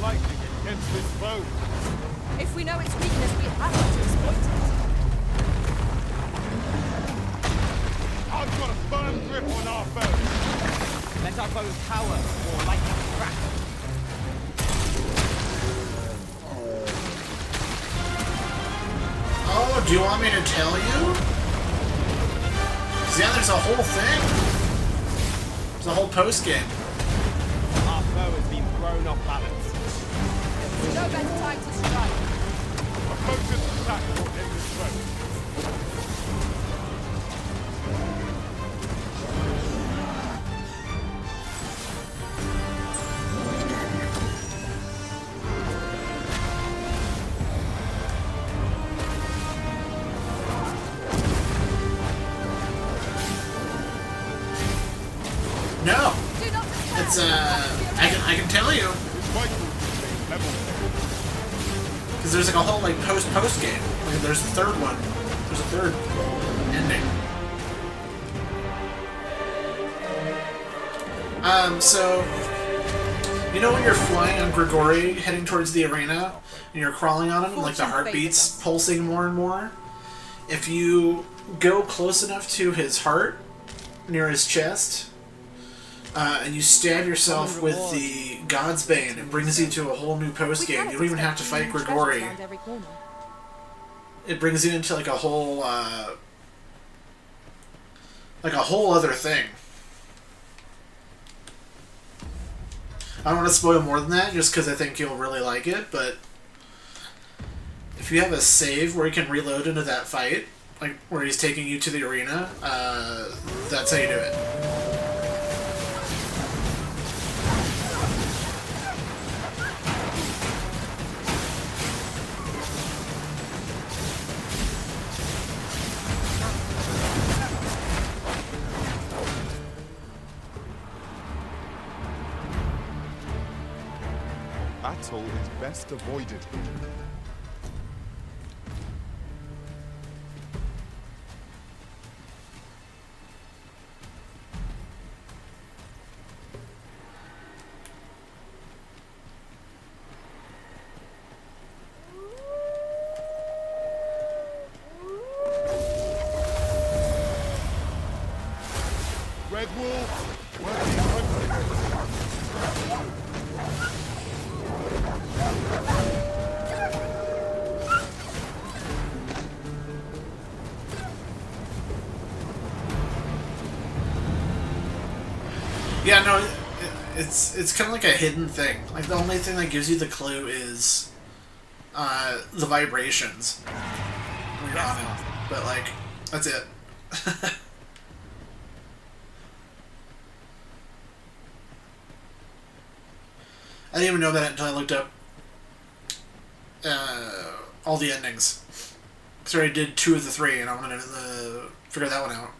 lightning against this foe. If we know its weakness, we have to exploit it. I've got a firm grip on our foe. Let our bows power or lightning crack. Oh, do you want me to tell you? 'Cause yeah, there's a whole thing. There's a whole post-game. Our foe has been thrown off balance. No better time to strike. A focused attack will end this threat. No. It's I can tell you. Because there's like a whole like post game. Like there's a third one. There's a third ending. So you know when you're flying on Grigori heading towards the arena and you're crawling on him and like the heartbeat's pulsing more and more? If you go close enough to his heart near his chest, and you stab yourself with the God's Bane, it brings you to a whole new post-game. You don't even have to fight Grigori. It brings you into like a whole other thing. I don't want to spoil more than that, just because I think you'll really like it, but if you have a save where you can reload into that fight, like where he's taking you to the arena, that's how you do it. Battle is best avoided here. Red Wolf, working hunting. Yeah, no, it's kind of like a hidden thing. Like the only thing that gives you the clue is the vibrations when you're on it. But like, that's it. I didn't even know that until I looked up all the endings. Because I already did 2 of the 3, and I wanted to figure that one out.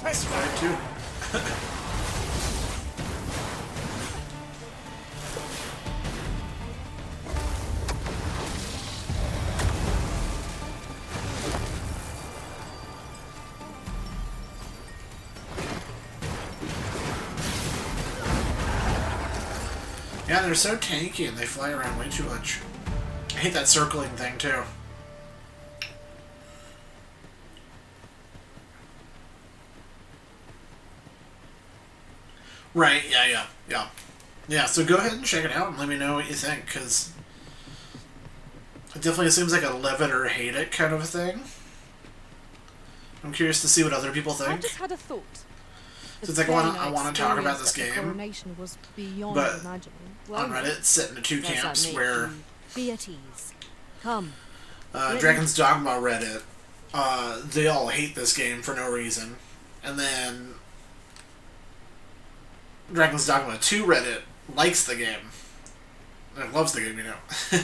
That's fine too. Yeah, they're so tanky and they fly around way too much. I hate that circling thing too. Right, yeah, so go ahead and check it out and let me know what you think, because it definitely seems like a love it or hate it kind of a thing. I'm curious to see what other people think. I just had a thought. So it's like, I want to talk about this game, coronation was beyond but imagining. on Reddit it's set into two camps where Be at ease. Come. Dragon's Dogma Reddit, they all hate this game for no reason, and then Dragon's Dogma 2 Reddit likes the game. Like, loves the game, you know. I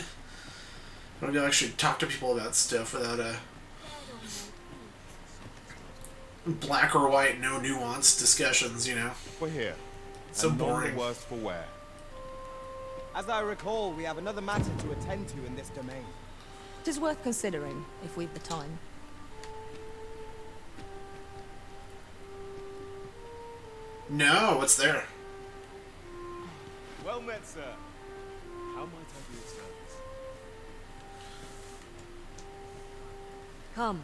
don't be able to actually talk to people about stuff without a black or white, no nuanced discussions, you know. We're here. So and boring. None the worse for wear. As I recall, we have another matter to attend to in this domain. It is worth considering, if we've the time. No, what's there? Well met, sir. How might I be of service? Come.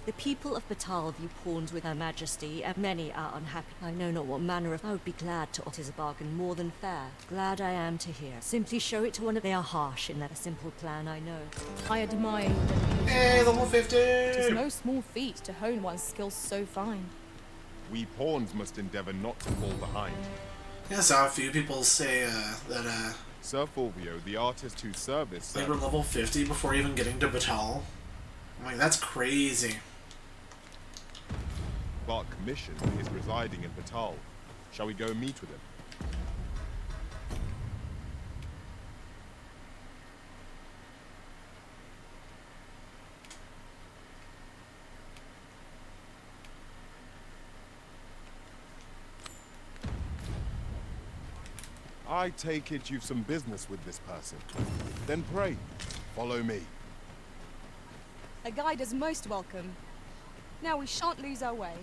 The people of Batal view pawns with Her Majesty, and many are unhappy. I know not what manner of... I would be glad to... It is a bargain more than fair. Glad I am to hear. Simply show it to one of... They are harsh in their simple plan, I know. I admire... Hey, level 50! It is no small feat to hone one's skills so fine. We pawns must endeavor not to fall behind. Yeah, I saw a few people say that Sir Fulvio, the artist whose service... they were level 50 before even getting to Batal. I'm like, that's crazy. Bart Commission is residing in Batal. Shall we go meet with him? I take it you've some business with this person. Then pray, follow me. A guide is most welcome. Now we shan't lose our way.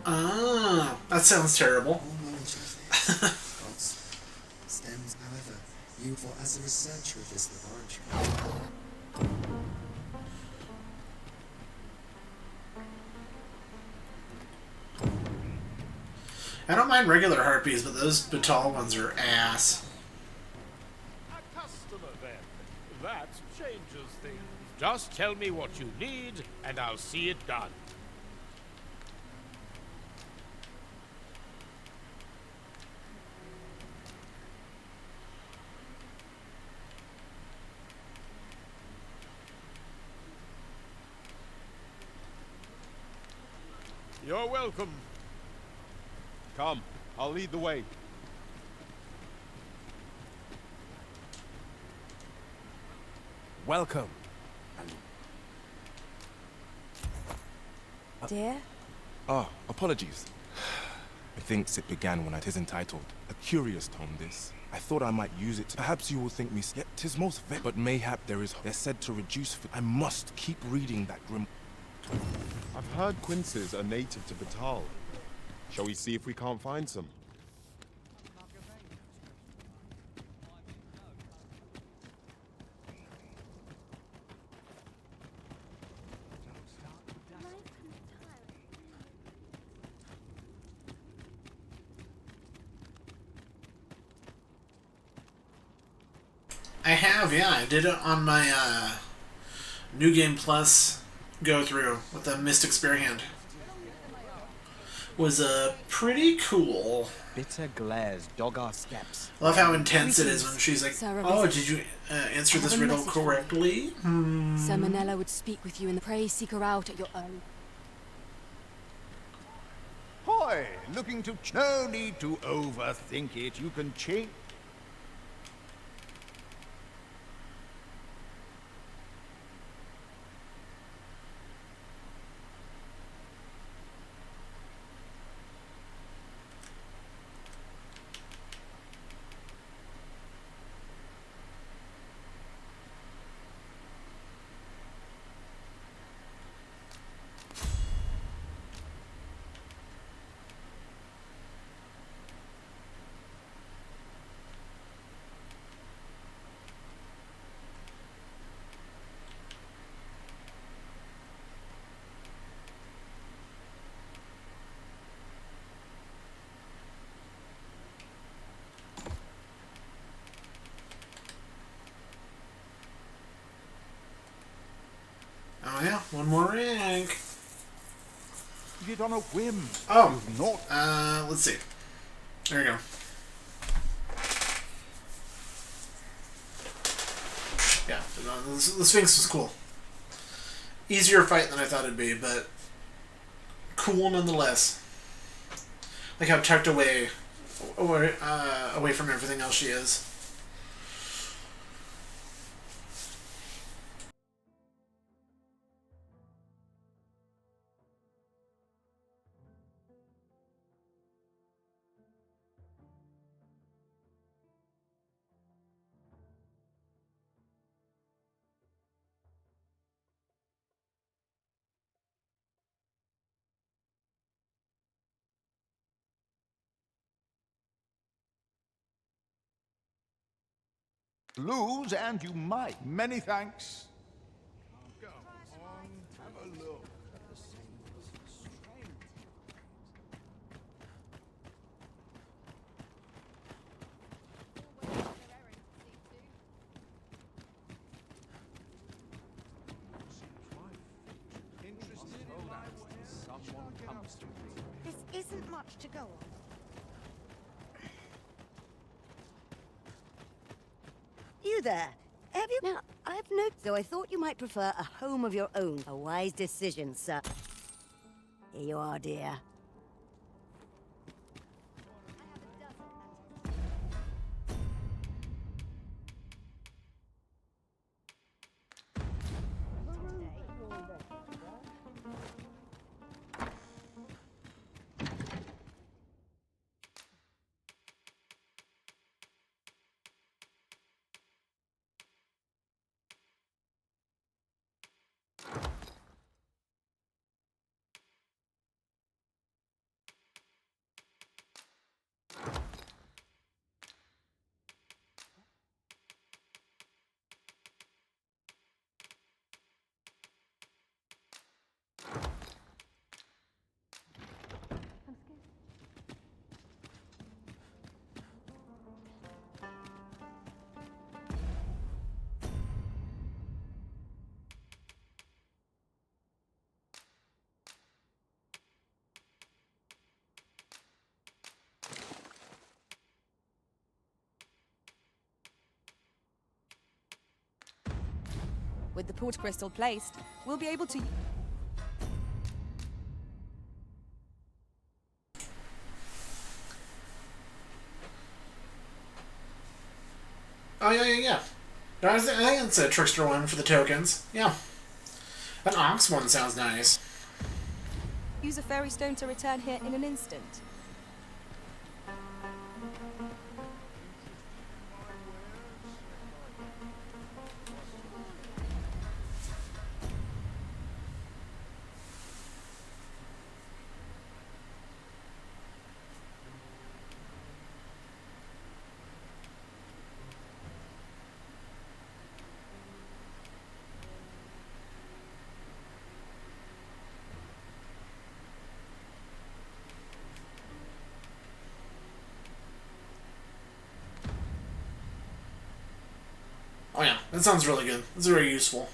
Ah, that sounds terrible. All knowledge of this God's stems, however, you for as a researcher of this laboratory. I don't mind regular harpies, but those Batal ones are ass. A customer, then. That changes things. Just tell me what you need, and I'll see it done. You're welcome. Come, I'll lead the way. Welcome. Dear? Ah, apologies. Methinks it began when I tis entitled. A curious tome this. I thought I might use it. Perhaps you will think me yet tis most but mayhap they're said to reduce I must keep reading that grim. I've heard quinces are native to Batal. Shall we see if we can't find some? I have, yeah. I did it on my New Game Plus go through with the Mystic Spear Hand. Was pretty cool. Bitter glares dog our steps. I love how intense it is when she's like, "Oh, did you answer this riddle correctly?" Sir Manella would speak with you and pray seek her out at your own. Hoy, looking to... No need to overthink it. You can change... yeah, one more rank. You did on a whim. Oh, You've not. Let's see. There we go. Yeah, the Sphinx was cool. Easier fight than I thought it'd be, but cool nonetheless. Like how tucked away from everything else she is. Lose and you might. Many thanks. Come on, have a look. This isn't much to go on. You there. Have you? Now, I've noted, though I thought you might prefer a home of your own. A wise decision, sir. Here you are, dear. With the port crystal placed, we'll be able to... Oh, yeah. No, I think it's a trickster one for the tokens. Yeah. That Ox one sounds nice. Use a fairy stone to return here in an instant. Oh yeah, that sounds really good. It's very useful.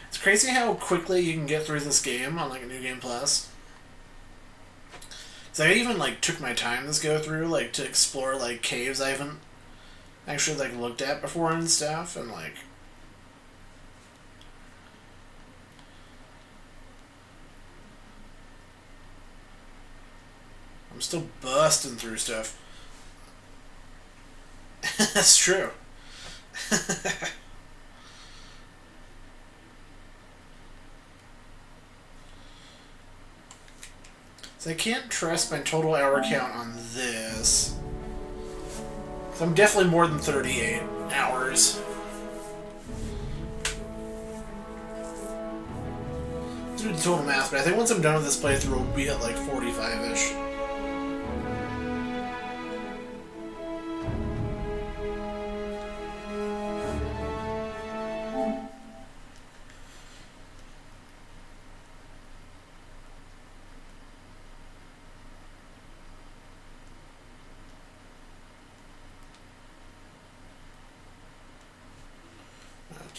It's crazy how quickly you can get through this game on like a New Game Plus. So I even like took my time to go through like to explore like caves I haven't actually like looked at before and stuff, and like I'm still busting through stuff. That's true. So I can't trust my total hour count on this. So I'm definitely more than 38 hours. Let's do the total math, but I think once I'm done with this playthrough, we'll be at like 45-ish.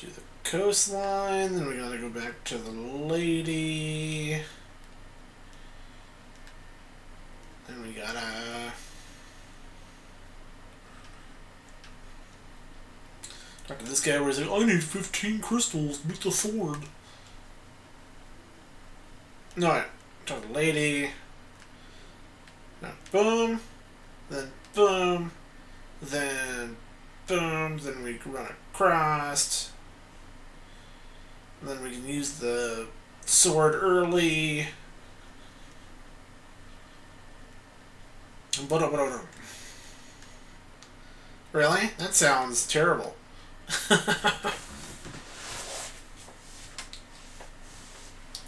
do the coastline, then we gotta go back to the lady. Then we gotta talk to this guy where he's like, I need 15 crystals to make the sword. No, right. Talk to the lady. Now, boom. Then boom. Then boom. Then we run across. And then we can use the sword early. Really? That sounds terrible.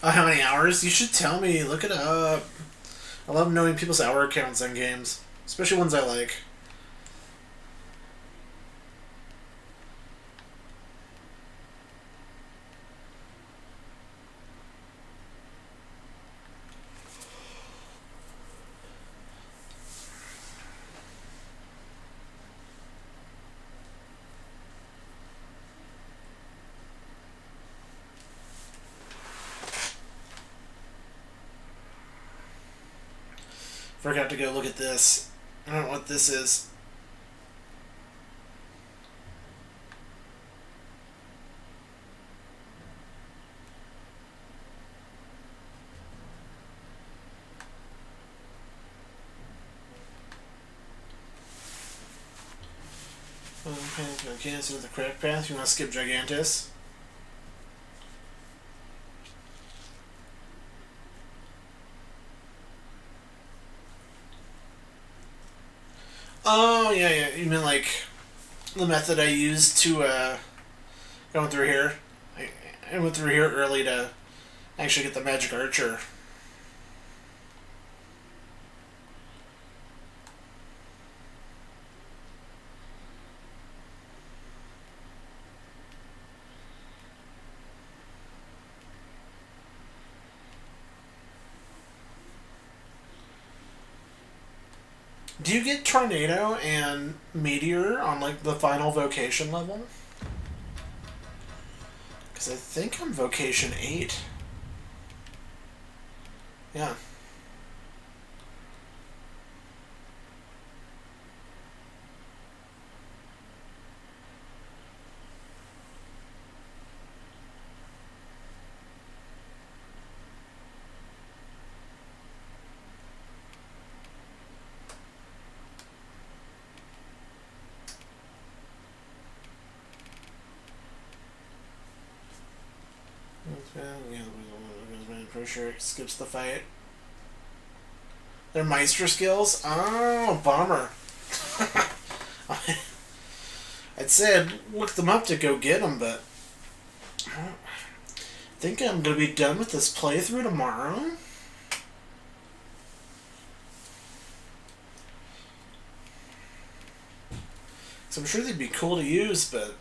Oh, how many hours? You should tell me. Look it up. I love knowing people's hour counts on games, especially ones I like. Forgot to go look at this. I don't know what this is. Okay, so the correct path. You want to skip Gigantus? Oh, yeah. You mean like the method I used to go through here? I went through here early to actually get the magic archer. Do you get Tornado and Meteor on, like, the final Vocation level? Because I think I'm Vocation 8. Yeah. I'm pretty sure it skips the fight. Their Meister skills? Oh, bummer. I'd say I'd look them up to go get them, but I think I'm going to be done with this playthrough tomorrow. So I'm sure they'd be cool to use, but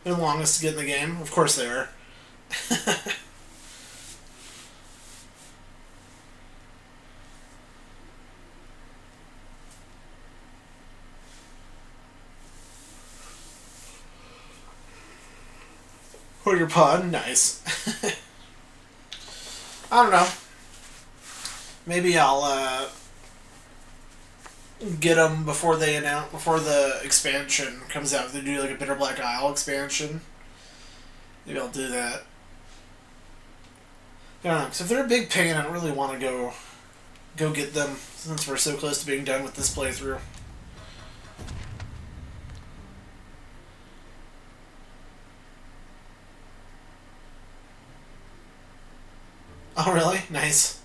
they're the longest to get in the game. Of course they are. Or your pod, nice. I don't know. Maybe I'll get them before they announce, before the expansion comes out. If they do like a Bitter Black Isle expansion, maybe I'll do that. I don't know, because if they're a big pain, I don't really want to go get them since we're so close to being done with this playthrough. Oh, really? Nice.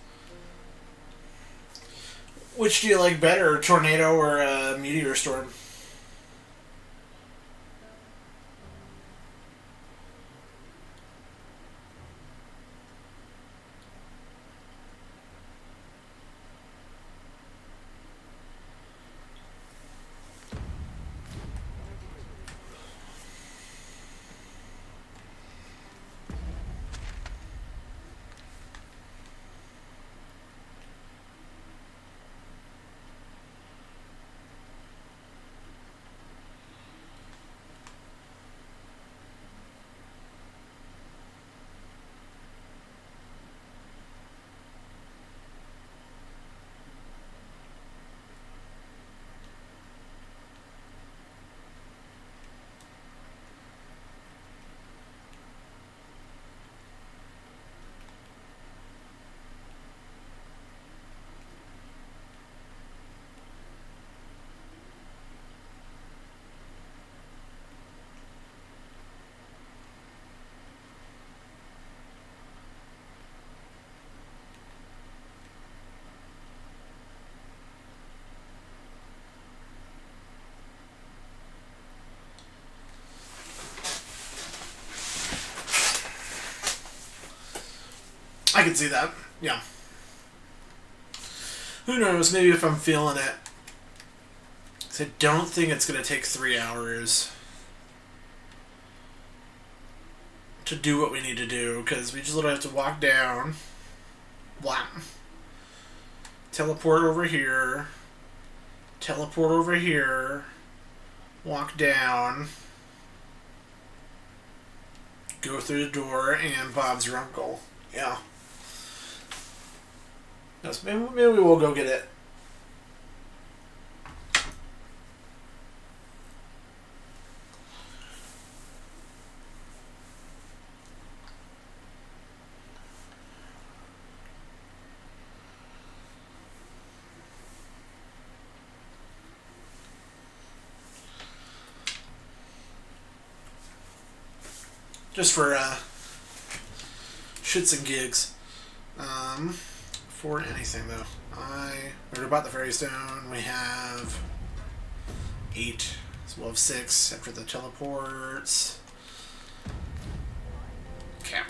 Which do you like better, Tornado or Meteor Storm? can see that. Yeah. Who knows? Maybe if I'm feeling it. I don't think it's going to take 3 hours to do what we need to do, because we just literally have to walk down, blah, teleport over here, walk down, go through the door, and Bob's your uncle. Yeah. Yes, maybe we'll go get it. Just for shits and gigs. For anything though. I heard about the fairy stone. We have 8. So we'll have 6 after the teleports. Okay.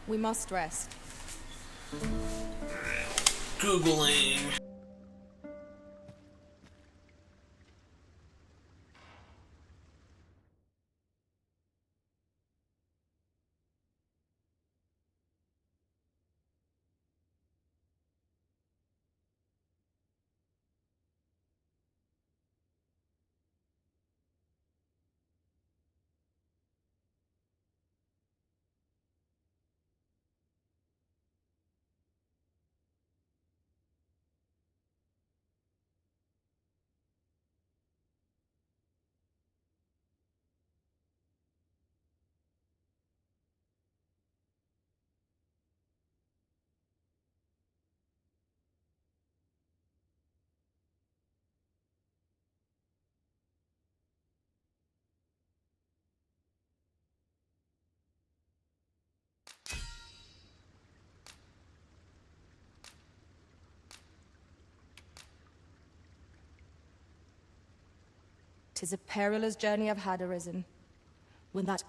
We must rest. Googling. "'Tis a perilous journey I've had arisen. When that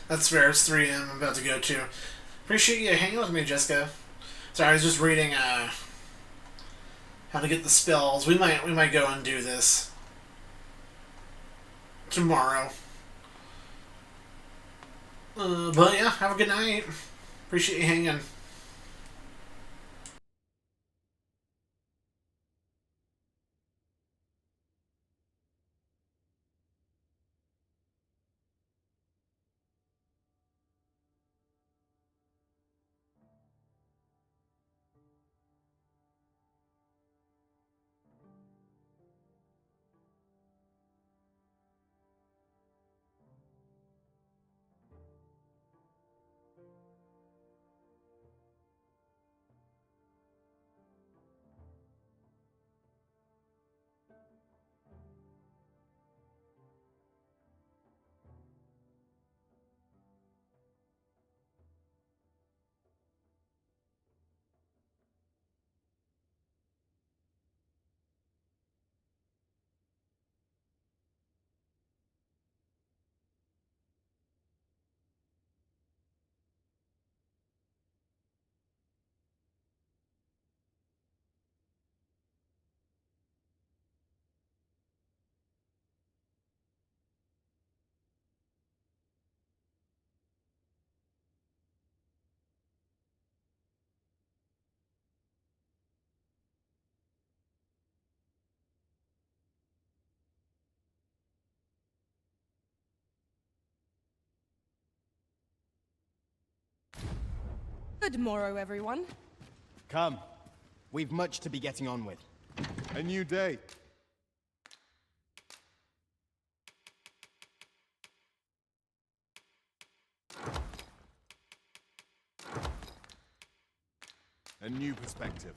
That's fair. It's 3 a.m. I'm about to go too. Appreciate you hanging with me, Jessica. Sorry, I was just reading how to get the spells. We might go and do this tomorrow. But yeah, have a good night. Appreciate you hanging. Good morrow, everyone. Come. We've much to be getting on with. A new day. A new perspective.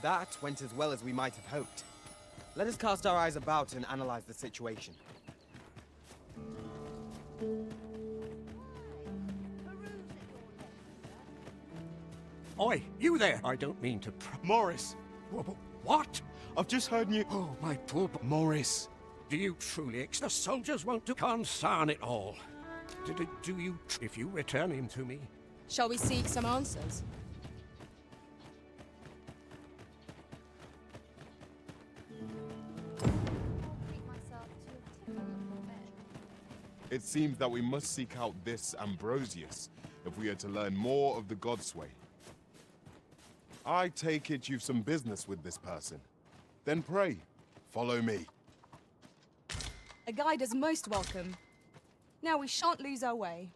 That went as well as we might have hoped. Let us cast our eyes about and analyze the situation. Oi, you there! I don't mean to Morris! What? I've just heard you— Oh, my poor Morris. Do you truly the soldiers won't do concern it all? Do you if you return him to me? Shall we seek some answers? It seems that we must seek out this Ambrosius if we are to learn more of the Godsway. I take it you've some business with this person. Then pray, follow me. A guide is most welcome. Now we shan't lose our way.